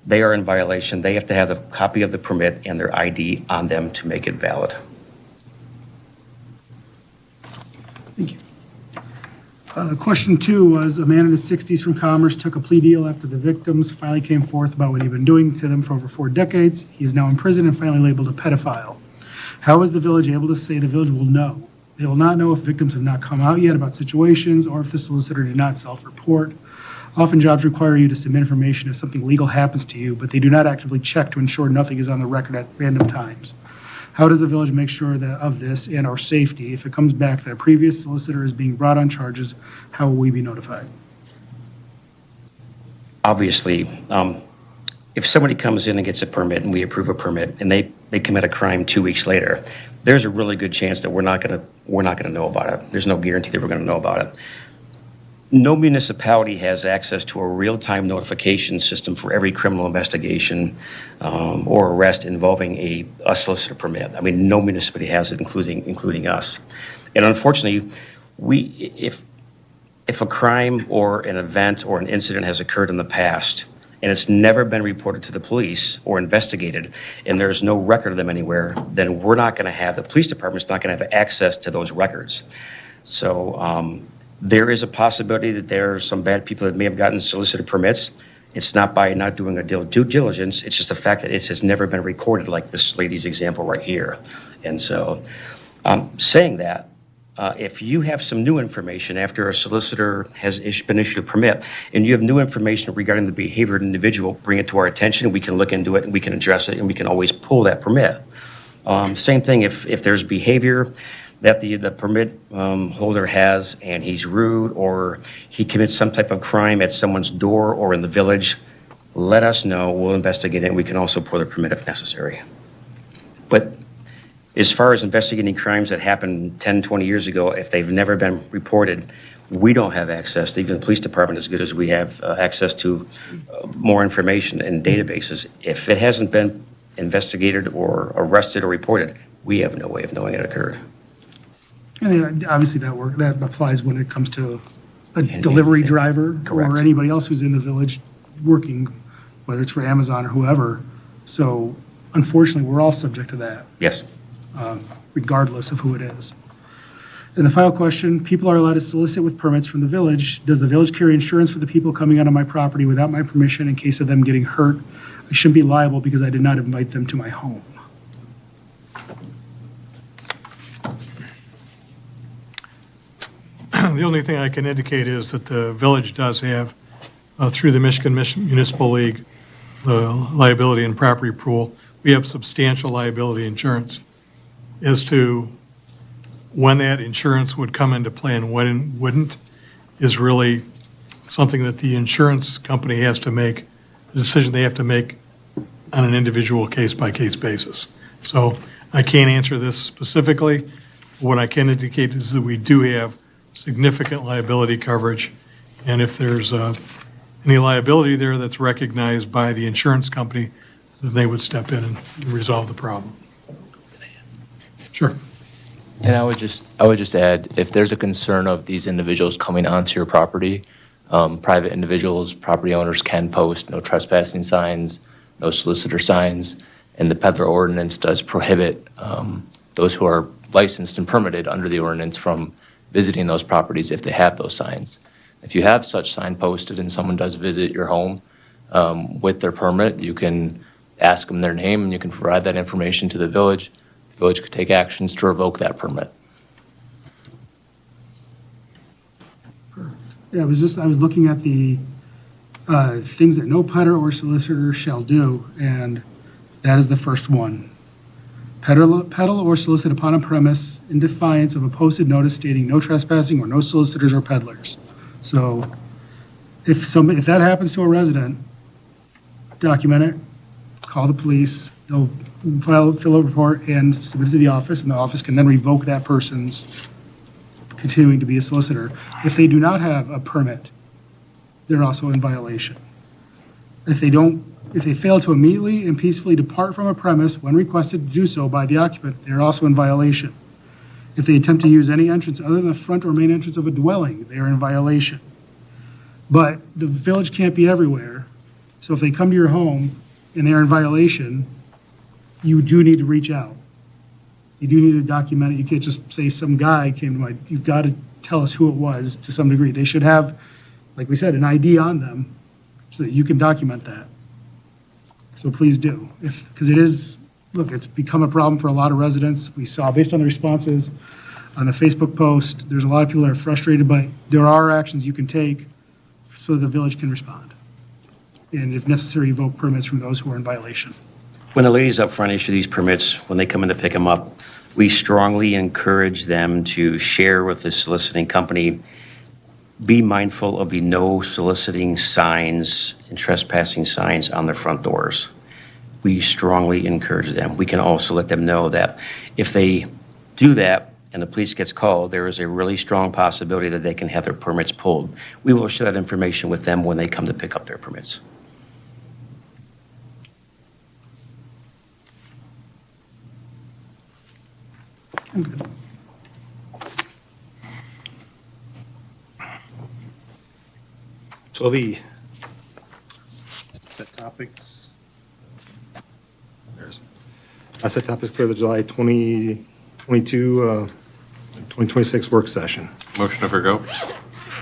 they are in violation. They have to have a copy of the permit and their ID on them to make it valid. Thank you. Question 2 was, a man in his 60s from Commerce took a plea deal after the victims finally came forth about what he'd been doing to them for over 4 decades. He is now in prison and finally labeled a pedophile. How is the village able to say the village will know? They will not know if victims have not come out yet about situations or if the solicitor did not self-report. Often jobs require you to submit information if something legal happens to you, but they do not actively check to ensure nothing is on the record at random times. How does the village make sure that of this and our safety? If it comes back that a previous solicitor is being brought on charges, how will we be notified? Obviously, if somebody comes in and gets a permit and we approve a permit and they commit a crime 2 weeks later, there's a really good chance that we're not going to know about it. There's no guarantee that we're going to know about it. No municipality has access to a real-time notification system for every criminal investigation or arrest involving a solicitor permit. I mean, no municipality has it, including us. And unfortunately, if a crime or an event or an incident has occurred in the past and it's never been reported to the police or investigated, and there's no record of them anywhere, then we're not going to have, the police department's not going to have access to those records. So there is a possibility that there are some bad people that may have gotten solicitor permits. It's not by not doing a due diligence, it's just the fact that it has never been recorded, like this lady's example right here. And so, saying that, if you have some new information after a solicitor has been issued a permit, and you have new information regarding the behavior of an individual, bring it to our attention, we can look into it, and we can address it, and we can always pull that permit. Same thing if there's behavior that the permit holder has and he's rude or he commits some type of crime at someone's door or in the village, let us know. We'll investigate it, and we can also pull the permit if necessary. But as far as investigating crimes that happened 10, 20 years ago, if they've never been reported, we don't have access. Even the police department, as good as we have access to more information and databases, if it hasn't been investigated or arrested or reported, we have no way of knowing it occurred. And obviously that applies when it comes to a delivery driver Correct. or anybody else who's in the village working, whether it's for Amazon or whoever. So unfortunately, we're all subject to that, Yes. regardless of who it is. And the final question, people are allowed to solicit with permits from the village. Does the village carry insurance for the people coming onto my property without my permission in case of them getting hurt? I shouldn't be liable because I did not invite them to my home. The only thing I can indicate is that the village does have, through the Michigan Municipal League, the liability and property pool, we have substantial liability insurance. As to when that insurance would come into play and when it wouldn't is really something that the insurance company has to make, a decision they have to make on an individual case-by-case basis. So I can't answer this specifically. What I can indicate is that we do have significant liability coverage, and if there's any liability there that's recognized by the insurance company, then they would step in and resolve the problem. Sure. And I would just add, if there's a concern of these individuals coming onto your property, private individuals, property owners can post no trespassing signs, no solicitor signs, and the peddler ordinance does prohibit those who are licensed and permitted under the ordinance from visiting those properties if they have those signs. If you have such sign posted and someone does visit your home with their permit, you can ask them their name and you can provide that information to the village. The village could take actions to revoke that permit. Yeah, I was looking at the things that no peddler or solicitor shall do, and that is the first one. Peddle or solicit upon a premise in defiance of a posted notice stating no trespassing or no solicitors or peddlers. So if that happens to a resident, document it, call the police, they'll fill a report and submit it to the office, and the office can then revoke that person's continuing to be a solicitor. If they do not have a permit, they're also in violation. If they fail to immediately and peacefully depart from a premise when requested to do so by the occupant, they're also in violation. If they attempt to use any entrance other than the front or main entrance of a dwelling, they are in violation. But the village can't be everywhere, so if they come to your home and they're in violation, you do need to reach out. You do need to document it. You can't just say some guy came to you've got to tell us who it was to some degree. They should have, like we said, an ID on them so that you can document that. So please do. Because it is, look, it's become a problem for a lot of residents. We saw, based on the responses on the Facebook post, there's a lot of people that are frustrated, but there are actions you can take so the village can respond. And if necessary, revoke permits from those who are in violation. When the ladies up front issue these permits, when they come in to pick them up, we strongly encourage them to share with the soliciting company, be mindful of the no soliciting signs and trespassing signs on their front doors. We strongly encourage them. We can also let them know that if they do that and the police gets called, there is a really strong possibility that they can have their permits pulled. We will share that information with them when they come to pick up their permits. I'm good. So the set topics. I set topics for the July 2026 work session. Motion to forgo?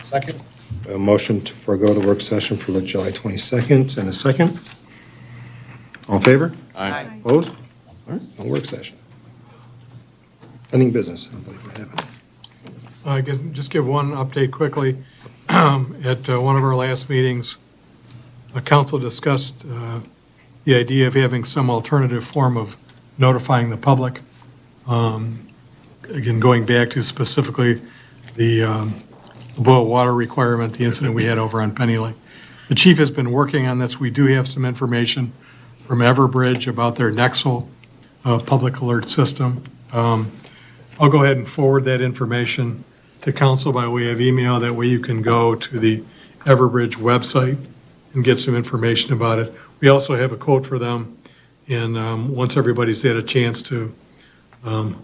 Second? A motion to forego the work session for the July 22nd and a second. All in favor? Aye. Opposed? All right, no work session. Pending business. I don't believe we have any. I guess just give one update quickly. At one of our last meetings, the council discussed the idea of having some alternative form of notifying the public. Again, going back to specifically the boil water requirement, the incident we had over on Penny Lake. The chief has been working on this. We do have some information from Everbridge about their Nexel public alert system. I'll go ahead and forward that information to council by way of email. That way you can go to the Everbridge website and get some information about it. We also have a quote for them, and once everybody's had a chance to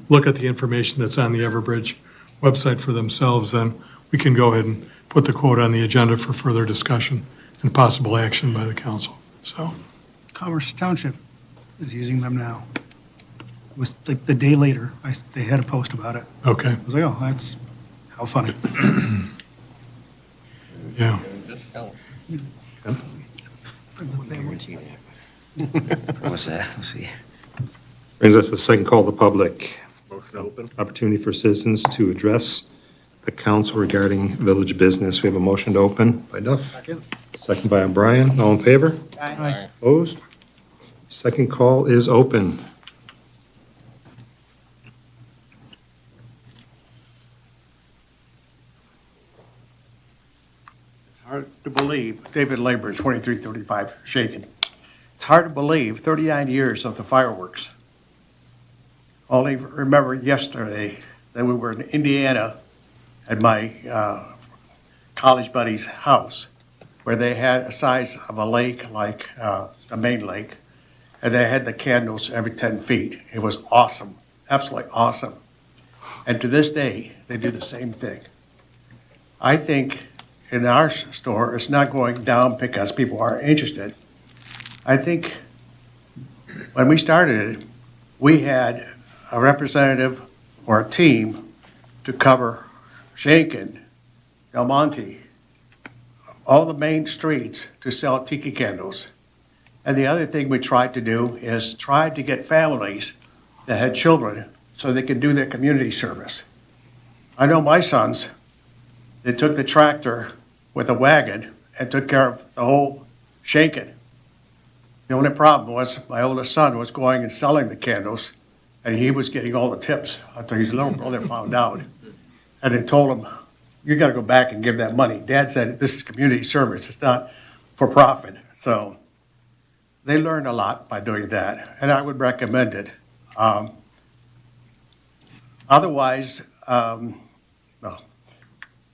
look at the information that's on the Everbridge website for themselves, then we can go ahead and put the quote on the agenda for further discussion and possible action by the council. So, Commerce Township is using them now. It was like the day later, they had a post about it. okay, I was like, oh, that's, how funny. yeah. What's that? Let's see. Brings us to the second call to the public. Motion open. Opportunity for citizens to address the council regarding village business. We have a motion to open by Duff. Second? Second by O'Brien. All in favor? Aye. Opposed? Second call is open. It's hard to believe, David Labor, 2335 Shaken. It's hard to believe 39 years of the fireworks. Only remember yesterday that we were in Indiana at my college buddy's house, where they had a size of a lake like the main lake, and they had the candles every 10 feet. It was awesome, absolutely awesome. And to this day, they do the same thing. I think in our store, it's not going down because people aren't interested. I think when we started it, we had a representative or a team to cover Shankin, Del Monte, all the main streets to sell tiki candles. And the other thing we tried to do is try to get families that had children so they could do their community service. I know my sons, they took the tractor with a wagon and took care of the whole shaking. The only problem was my oldest son was going and selling the candles, and he was getting all the tips until his little brother found out. And they told him, you got to go back and give that money. Dad said, this is community service. It's not for profit. So they learned a lot by doing that, and I would recommend it. Otherwise, one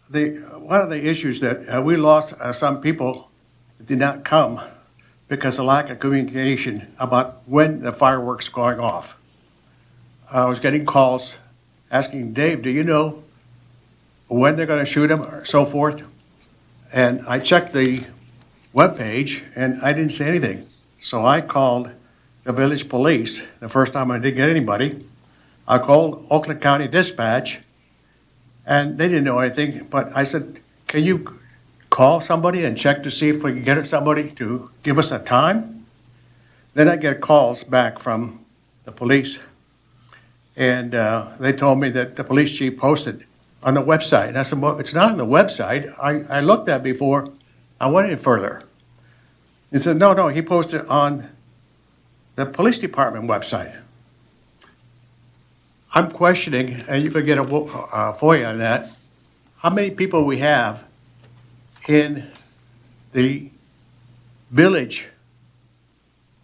of the issues that we lost some people that did not come because of lack of communication about when the fireworks are going off. I was getting calls asking, Dave, do you know when they're going to shoot them or so forth? And I checked the webpage and I didn't see anything. So I called the village police. The first time I didn't get anybody. I called Oakland County Dispatch and they didn't know anything, but I said, can you call somebody and check to see if we can get somebody to give us a time? Then I get calls back from the police, and they told me that the police chief posted on the website. And I said, well, it's not on the website. I looked at it before I went any further. He said, no, he posted on the police department website. I'm questioning, and you can get a FOIA on that, how many people we have in the village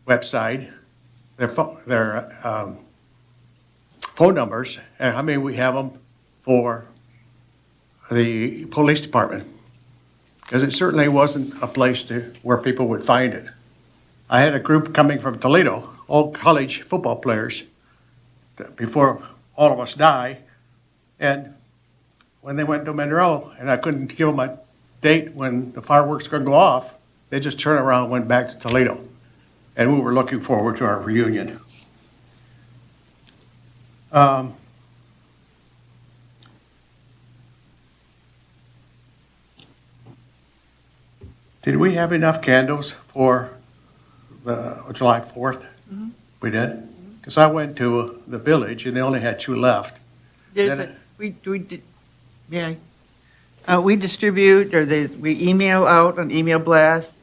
website, their phone numbers, and how many we have them for the police department. Because it certainly wasn't a place where people would find it. I had a group coming from Toledo, all college football players, before all of us die, and when they went to Monroe, and I couldn't give them a date when the fireworks were going to go off, they just turned around and went back to Toledo. And we were looking forward to our reunion. Did we have enough candles for the July 4th? Mm-hmm. We did? Because I went to the village and they only had 2 left. We distribute, or we email out on email blast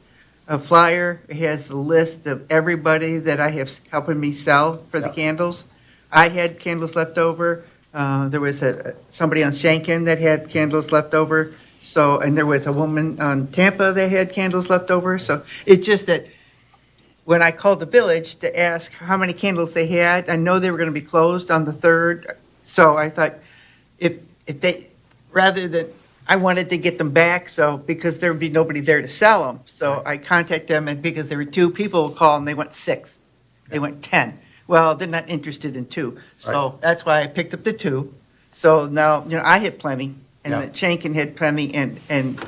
a flyer. It has the list of everybody that I have helping me sell for the candles. I had candles left over. There was somebody on Shankin that had candles left over. So, and there was a woman on Tampa that had candles left over. So it's just that when I called the village to ask how many candles they had, I know they were going to be closed on the 3rd. So I thought if they, rather than, I wanted to get them back, so because there would be nobody there to sell them. So I contacted them, and because there were 2 people who called, and they went 6. They went 10. Well, they're not interested in 2. So that's why I picked up the 2. So now, I had plenty, and Yeah. Shankin had plenty, and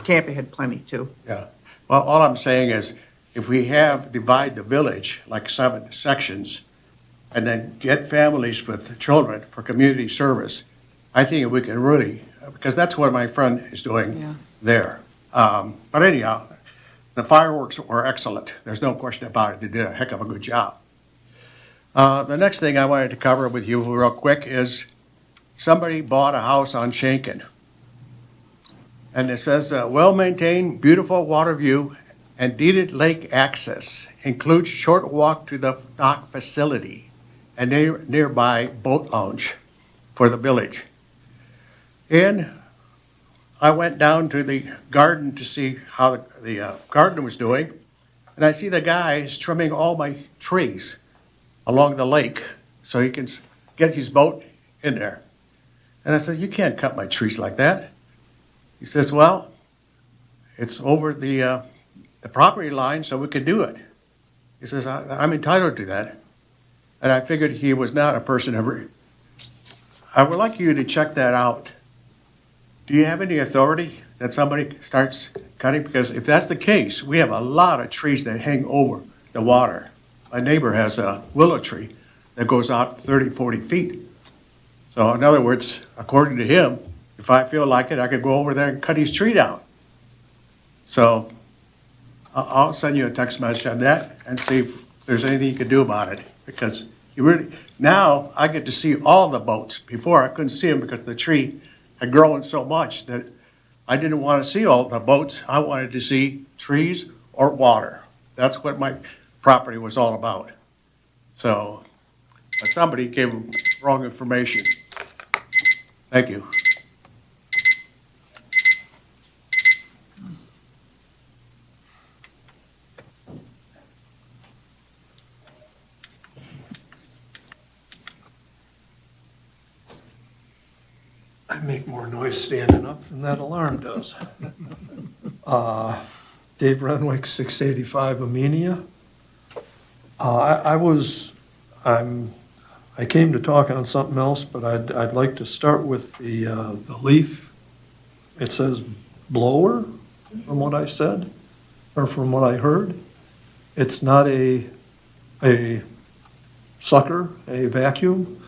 Tampa had plenty too. Yeah. Well, all I'm saying is, if we divide the village like 7 sections, and then get families with children for community service, I think we can really, because that's what my friend is doing there. But anyhow, the fireworks were excellent. There's no question about it. They did a heck of a good job. The next thing I wanted to cover with you real quick is somebody bought a house on Shankin. And it says, well-maintained, beautiful water view and deeded lake access. Includes short walk to the dock facility and nearby boat lounge for the village. And I went down to the garden to see how the garden was doing. And I see the guy is trimming all my trees along the lake so he can get his boat in there. And I said, you can't cut my trees like that. He says, well, it's over the property line, so we could do it. He says, I'm entitled to that. And I figured he was not a person ever. I would like you to check that out. Do you have any authority that somebody starts cutting? Because if that's the case, we have a lot of trees that hang over the water. My neighbor has a willow tree that goes out 30, 40 feet. So in other words, according to him, if I feel like it, I could go over there and cut his tree down. So I'll send you a text message on that and see if there's anything you can do about it. Because now I get to see all the boats. Before I couldn't see them because the tree had grown so much that I didn't want to see all the boats. I wanted to see trees or water. That's what my property was all about. So, but somebody gave them wrong information. Thank you. I make more noise standing up than that alarm does. Dave Renwick, 685 Amenia. I came to talk on something else, but I'd like to start with the leaf. It says blower, from what I said, or from what I heard. It's not a sucker, a vacuum?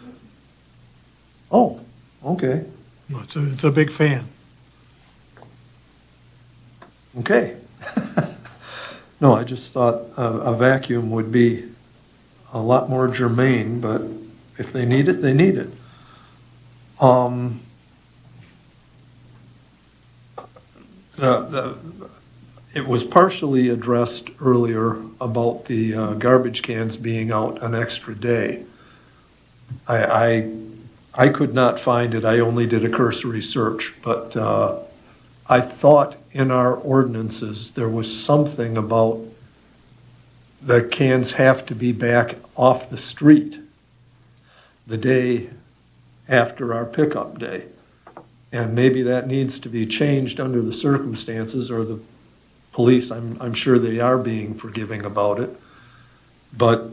Oh, okay. It's a big fan. Okay. No, I just thought a vacuum would be a lot more germane, but if they need it, they need it. It was partially addressed earlier about the garbage cans being out an extra day. I could not find it. I only did a cursory search, but I thought in our ordinances there was something about the cans have to be back off the street the day after our pickup day. And maybe that needs to be changed under the circumstances, or the police, I'm sure they are being forgiving about it. But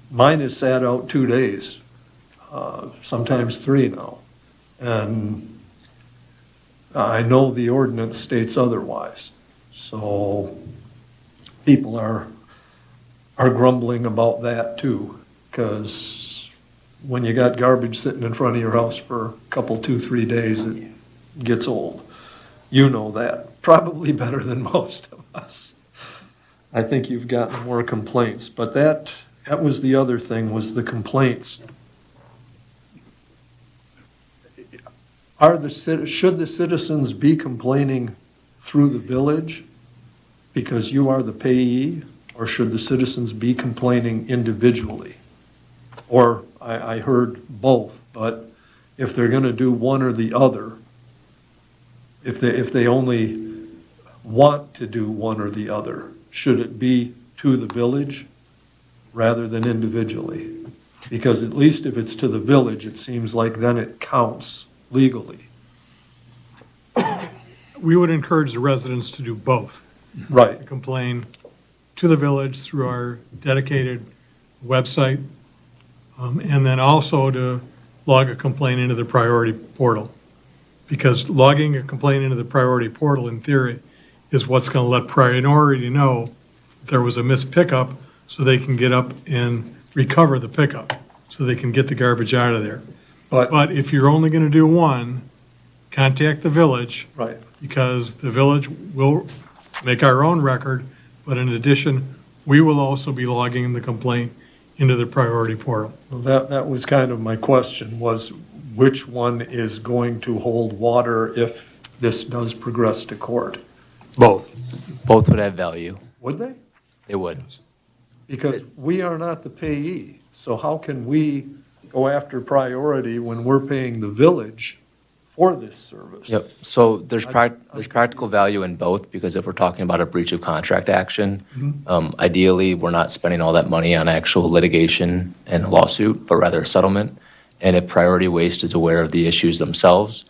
mine is sat out 2 days, sometimes 3 now. And I know the ordinance states otherwise. So people are grumbling about that too, because when you got garbage sitting in front of your house for a couple, 2-3 days, it gets old. You know that probably better than most of us. I think you've gotten more complaints, but that was the other thing, was the complaints. Should the citizens be complaining through the village because you are the payee, or should the citizens be complaining individually? Or I heard both, but if they're going to do one or the other, if they only want to do one or the other, should it be to the village rather than individually? Because at least if it's to the village, it seems like then it counts legally. We would encourage the residents to do both. Right. To complain to the village through our dedicated website, and then also to log a complaint into the priority portal. Because logging a complaint into the priority portal, in theory, is what's going to let priority know if there was a missed pickup, so they can get up and recover the pickup, so they can get the garbage out of there. But if you're only going to do one, contact the village. Right. Because the village will make our own record, but in addition, we will also be logging the complaint into the priority portal. Well, that was kind of my question, was which one is going to hold water if this does progress to court? Both. Both would have value. Would they? They would. Because we are not the payee, so how can we go after priority when we're paying the village for this service? Yep, so there's practical value in both, because if we're talking about a breach of contract action, ideally, we're not spending all that money on actual litigation and a lawsuit, but rather a settlement. And if Priority Waste is aware of the issues themselves,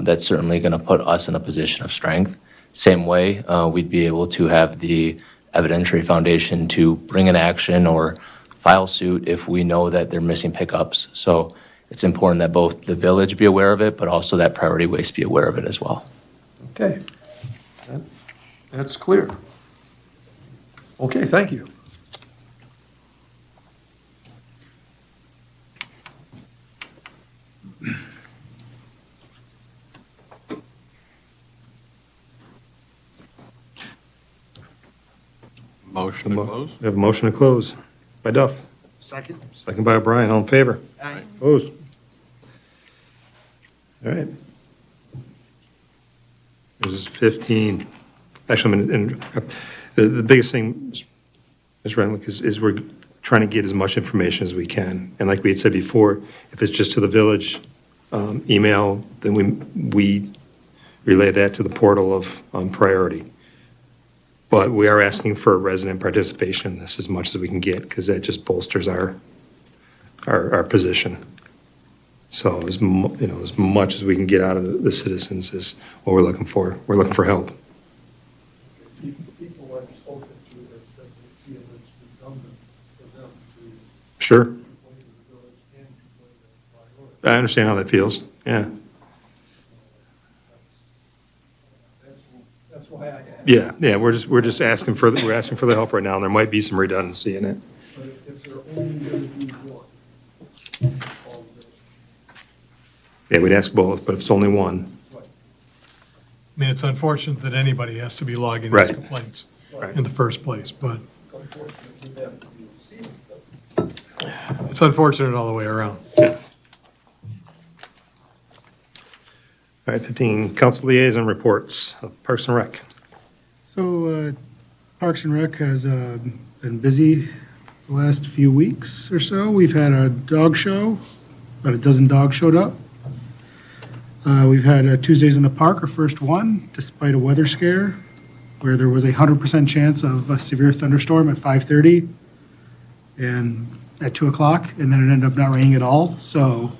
that's certainly going to put us in a position of strength. Same way, we'd be able to have the evidentiary foundation to bring an action or file suit if we know that they're missing pickups. So it's important that both the village be aware of it, but also that Priority Waste be aware of it as well. Okay. That's clear. Okay, thank you. Motion to close? We have a motion to close by Duff, Second? second by O'Brien. All in favor? Aye. Opposed? All right. is 15. Actually, the biggest thing, Ms. Renwick, is we're trying to get as much information as we can. And like we had said before, if it's just to the village email, then we relay that to the portal of priority. But we are asking for resident participation in this as much as we can get, because that just bolsters our position. So as much as we can get out of the citizens is what we're looking for. We're looking for help. People I've spoken to have said they feel it's redundant for them to Sure. complain to the village and complain to priority. I understand how that feels. Yeah. That's why I asked. Yeah. We're just asking for the help right now, and there might be some redundancy in it. But if they're only going to do one, all of it. Yeah, we'd ask both, but if it's only one. I mean, it's unfortunate that anybody has to be logging these Right. complaints Right. in the first place, but It's unfortunate we have to be receiving them. it's unfortunate all the way around. All right, 15, council liaison reports, Parks and Rec. So Parks and Rec has been busy the last few weeks or so. We've had a dog show, about a dozen dogs showed up. We've had Tuesdays in the Park, our first one, despite a weather scare, where there was a 100% chance of a severe thunderstorm at 5:30 and at 2 o'clock, and then it ended up not raining at all. So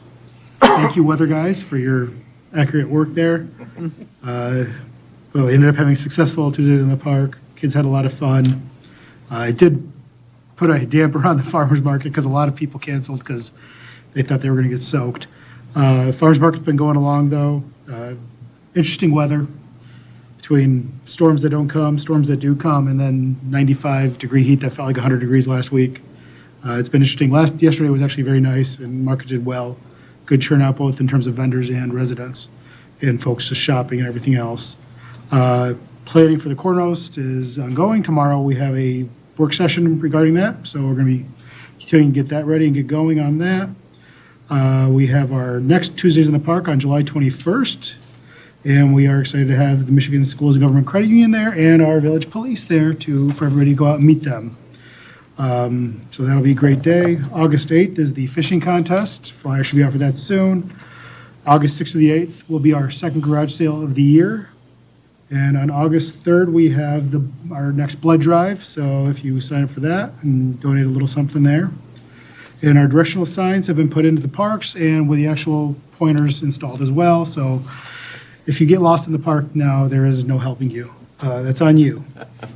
thank you, weather guys, for your accurate work there. But we ended up having successful Tuesdays in the Park. Kids had a lot of fun. I did put a damper on the farmer's market because a lot of people canceled because they thought they were going to get soaked. Farmer's market's been going along, though. Interesting weather between storms that don't come, storms that do come, and then 95-degree heat that felt like 100 degrees last week. It's been interesting. Yesterday was actually very nice, and market did well. Good turnout both in terms of vendors and residents and folks just shopping and everything else. Planning for the Corn Roast is ongoing. Tomorrow we have a work session regarding that, so we're going to be continuing to get that ready and get going on that. We have our next Tuesdays in the Park on July 21st, and we are excited to have the Michigan Schools and Government Credit Union there and our village police there for everybody to go out and meet them. So that'll be a great day. August 8th is the fishing contest. Flyer should be out for that soon. August 6th to the 8th will be our second garage sale of the year. And on August 3rd, we have our next blood drive. So if you sign up for that and donate a little something there. And our directional signs have been put into the parks and with the actual pointers installed as well. So if you get lost in the park now, there is no helping you. That's on you.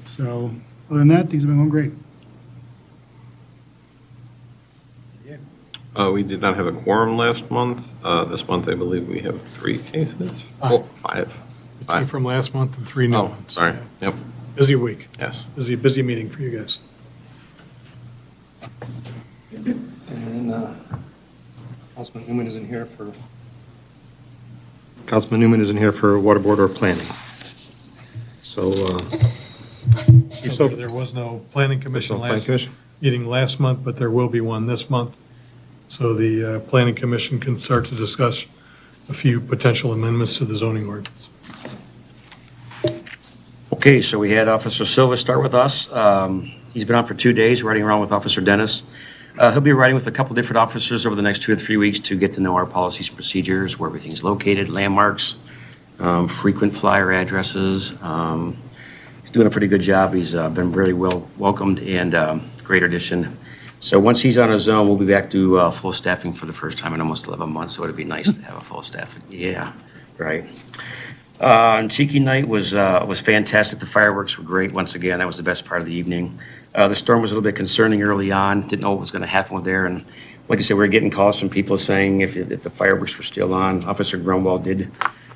So other than that, things have been going great. We did not have a quorum last month. This month, I believe we have 3 cases. Five. Two from last month and 3 new Oh, ones. sorry. Yep. Busy week. Yes. Busy meeting for you guys. And Councilman Newman isn't here for water board or planning. So, So there was no planning commission Planning last Commission? meeting last month, but there will be one this month. So the planning commission can start to discuss a few potential amendments to the zoning ordinance. Okay, so we had Officer Silva start with us. He's been on for 2 days, riding around with Officer Dennis. He'll be riding with a couple different officers over the next 2 or 3 weeks to get to know our policies and procedures, where everything's located, landmarks, frequent flyer addresses. He's doing a pretty good job. He's been really well welcomed and great addition. So once he's on his own, we'll be back to full staffing for the first time in almost 11 months, so it'd be nice to have a full staff. Yeah, right. And Tiki Night was fantastic. The fireworks were great once again. That was the best part of the evening. The storm was a little bit concerning early on. Didn't know what was going to happen with there. And like I said, we were getting calls from people saying if the fireworks were still on. Officer Grunwald did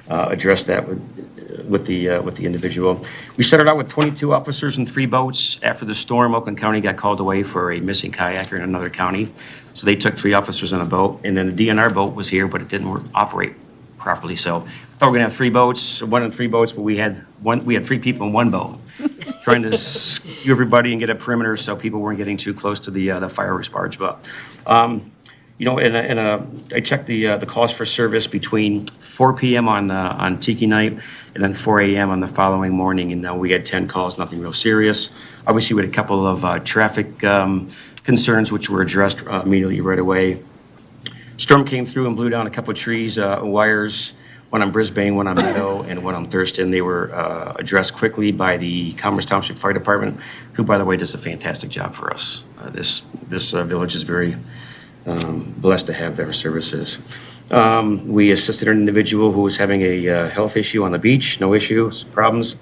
address that with the individual. We started out with 22 officers and 3 boats. After the storm, Oakland County got called away for a missing kayaker in another county. So they took 3 officers on a boat. And then the DNR boat was here, but it didn't operate properly. So I thought we were going to have 3 boats, 1 and 3 boats, but we had 3 people in 1 boat. Trying to skew everybody and get a perimeter so people weren't getting too close to the fireworks barge. But I checked the calls for service between 4 PM on Tiki Night and then 4 AM on the following morning, and we had 10 calls, nothing real serious. Obviously, we had a couple of traffic concerns which were addressed immediately right away. Storm came through and blew down a couple of trees, wires, one on Brisbane, one on Meadow, and one on Thurston. They were addressed quickly by the Commerce Township Fire Department, who, by the way, does a fantastic job for us. This village is very blessed to have their services. We assisted an individual who was having a health issue on the beach, no issues, problems.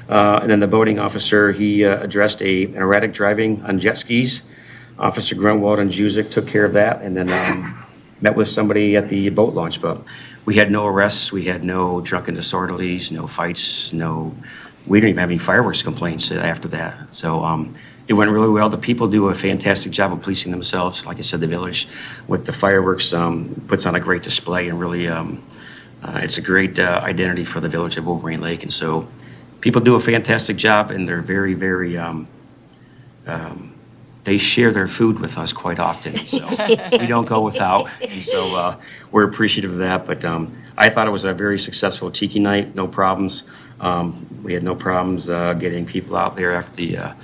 And then the boating officer, he addressed an erratic driving on jet skis. Officer Grunwald and Juzik took care of that, and then met with somebody at the boat launch. But we had no arrests, we had no drunken disorderlies, no fights, we didn't even have any fireworks complaints after that. So it went really well. The people do a fantastic job of policing themselves. Like I said, the village with the fireworks puts on a great display, and really it's a great identity for the village of Wolverine Lake. And so people do a fantastic job, and they're very, very, they share their food with us quite often. So we don't go without. And so we're appreciative of that. But I thought it was a very successful Tiki Night, no problems. We had no problems getting people out there after the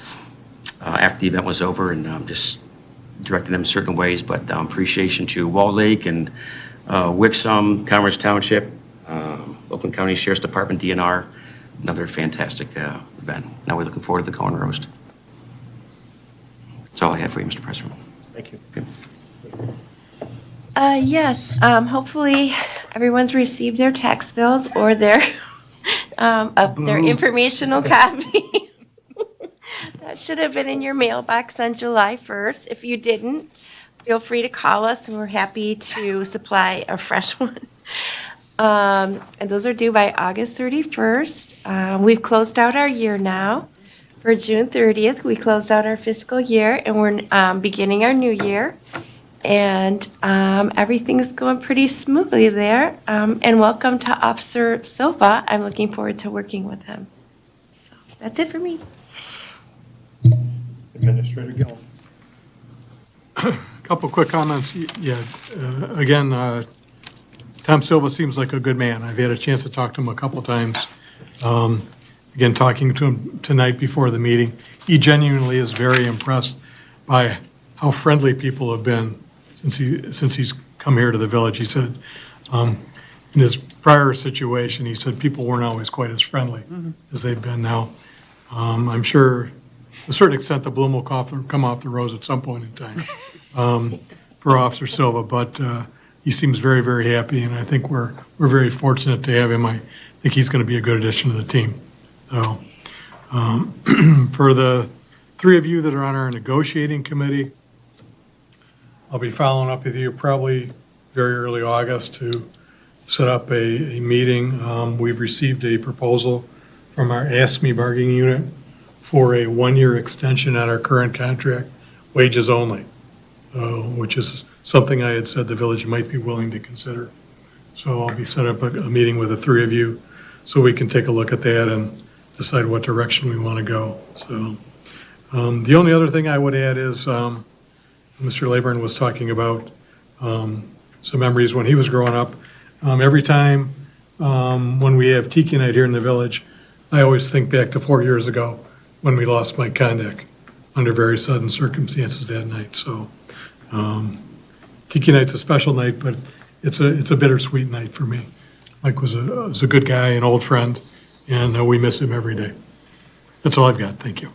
event was over, and just directing them certain ways. But appreciation to Wall Lake and Wixom, Commerce Township, Oakland County Sheriff's Department, DNR. Another fantastic event. Now we're looking forward to the corn roast. That's all I have for you, Mr. President. Thank you. Yes, hopefully everyone's received their tax bills or their informational copy. That should have been in your mailbox on July 1st. If you didn't, feel free to call us, and we're happy to supply a fresh one. And those are due by August 31st. We've closed out our year now. For June 30th, we closed out our fiscal year, and we're beginning our new year. And everything's going pretty smoothly there. And welcome to Officer Silva. I'm looking forward to working with him. So that's it for me. Administrator Gillum. Couple quick comments. Yeah, again, Tom Silva seems like a good man. I've had a chance to talk to him a couple times. Again, talking to him tonight before the meeting, he genuinely is very impressed by how friendly people have been since he's come here to the village. He said, in his prior situation, he said people weren't always quite as friendly as they've been now. I'm sure, to a certain extent, the bloom will come off the rose at some point in time for Officer Silva, but he seems very, very happy, and I think we're very fortunate to have him. I think he's going to be a good addition to the team. So, for the three of you that are on our negotiating committee, I'll be following up with you probably very early August to set up a meeting. We've received a proposal from our ASME bargaining unit for a one-year extension on our current contract, wages only, which is something I had said the village might be willing to consider. So I'll be set up a meeting with the three of you so we can take a look at that and decide what direction we want to go. So the only other thing I would add is Mr. Laburn was talking about some memories when he was growing up. Every time when we have Tiki Night here in the village, I always think back to 4 years ago when we lost Mike Kondak under very sudden circumstances that night. So Tiki Night's a special night, but it's a bittersweet night for me. Mike was a good guy, an old friend, and we miss him every day. That's all I've got. Thank you.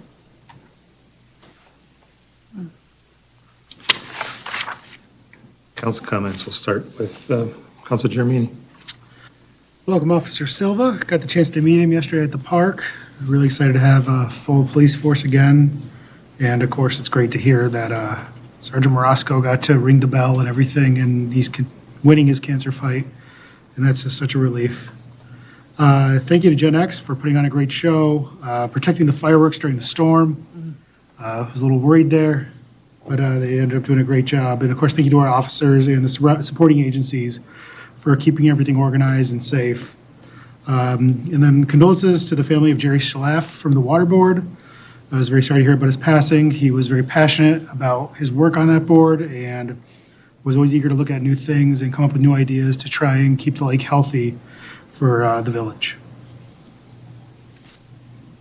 Council comments. We'll start with Council Germini. Welcome, Officer Silva. Got the chance to meet him yesterday at the park. Really excited to have a full police force again. And of course, it's great to hear that Sergeant Morosco got to ring the bell and everything, and he's winning his cancer fight. And that's just such a relief. Thank you to Gen X for putting on a great show, protecting the fireworks during the storm. I was a little worried there, but they ended up doing a great job. And of course, thank you to our officers and the supporting agencies for keeping everything organized and safe. And then condolences to the family of Jerry Schlaff from the Water Board. I was very sorry to hear about his passing. He was very passionate about his work on that board, and was always eager to look at new things and come up with new ideas to try and keep the lake healthy for the village.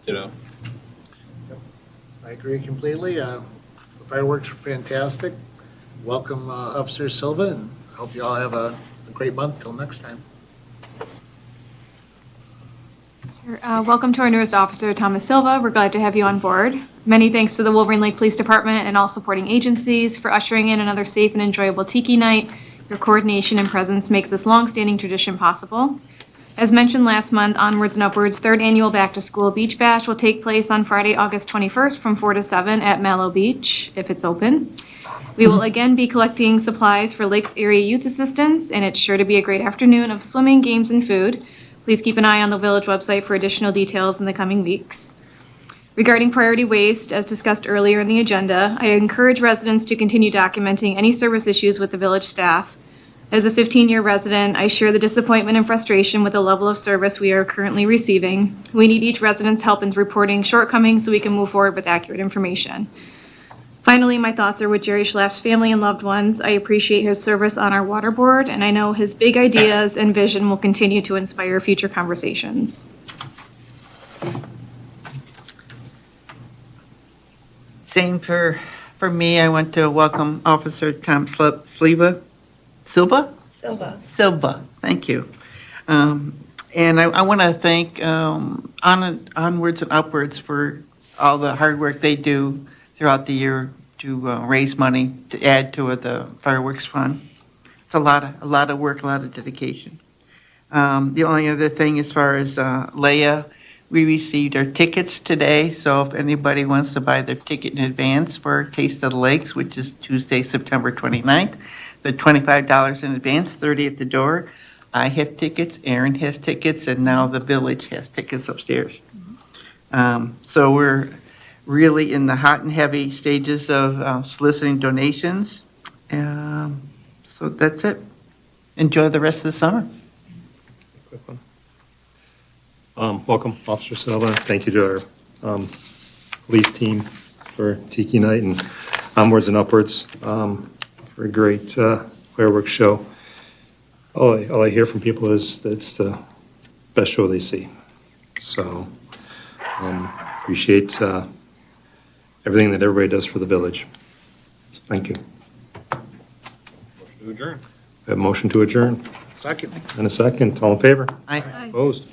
Ditto. I agree completely. The fireworks were fantastic. Welcome, Officer Silva, and I hope you all have a great month till next time. Welcome to our newest officer, Thomas Silva. We're glad to have you on board. Many thanks to the Wolverine Lake Police Department and all supporting agencies for ushering in another safe and enjoyable Tiki Night. Your coordination and presence makes this long-standing tradition possible. As mentioned last month, Onwards and Upwards' third annual Back to School Beach Bash will take place on Friday, August 21st from 4 to 7 at Mallow Beach, if it's open. We will again be collecting supplies for Lakes Area Youth Assistance, and it's sure to be a great afternoon of swimming, games, and food. Please keep an eye on the village website for additional details in the coming weeks. Regarding priority waste, as discussed earlier in the agenda, I encourage residents to continue documenting any service issues with the village staff. As a 15-year resident, I share the disappointment and frustration with the level of service we are currently receiving. We need each resident's help in reporting shortcomings so we can move forward with accurate information. Finally, my thoughts are with Jerry Schlaff's family and loved ones. I appreciate his service on our water board, and I know his big ideas and vision will continue to inspire future conversations. Same for me. I want to welcome Officer Tom Silva. Silva, thank you. And I want to thank Onwards and Upwards for all the hard work they do throughout the year to raise money to add to the fireworks fund. It's a lot of work, a lot of dedication. The only other thing as far as Leia, we received our tickets today, so if anybody wants to buy their ticket in advance for Taste of the Lakes, which is Tuesday, September 29th, the $25 in advance, $30 at the door. I have tickets, Aaron has tickets, and now the village has tickets upstairs. So we're really in the hot and heavy stages of soliciting donations. So that's it. Enjoy the rest of the summer. Quick one. Welcome, Officer Silva. Thank you to our police team for Tiki Night and Onwards and Upwards for a great fireworks show. All I hear from people is that it's the best show they see. So appreciate everything that everybody does for the village. Thank you. Motion to adjourn. We have a motion to adjourn. Second. And a second. All in favor? Aye. Opposed?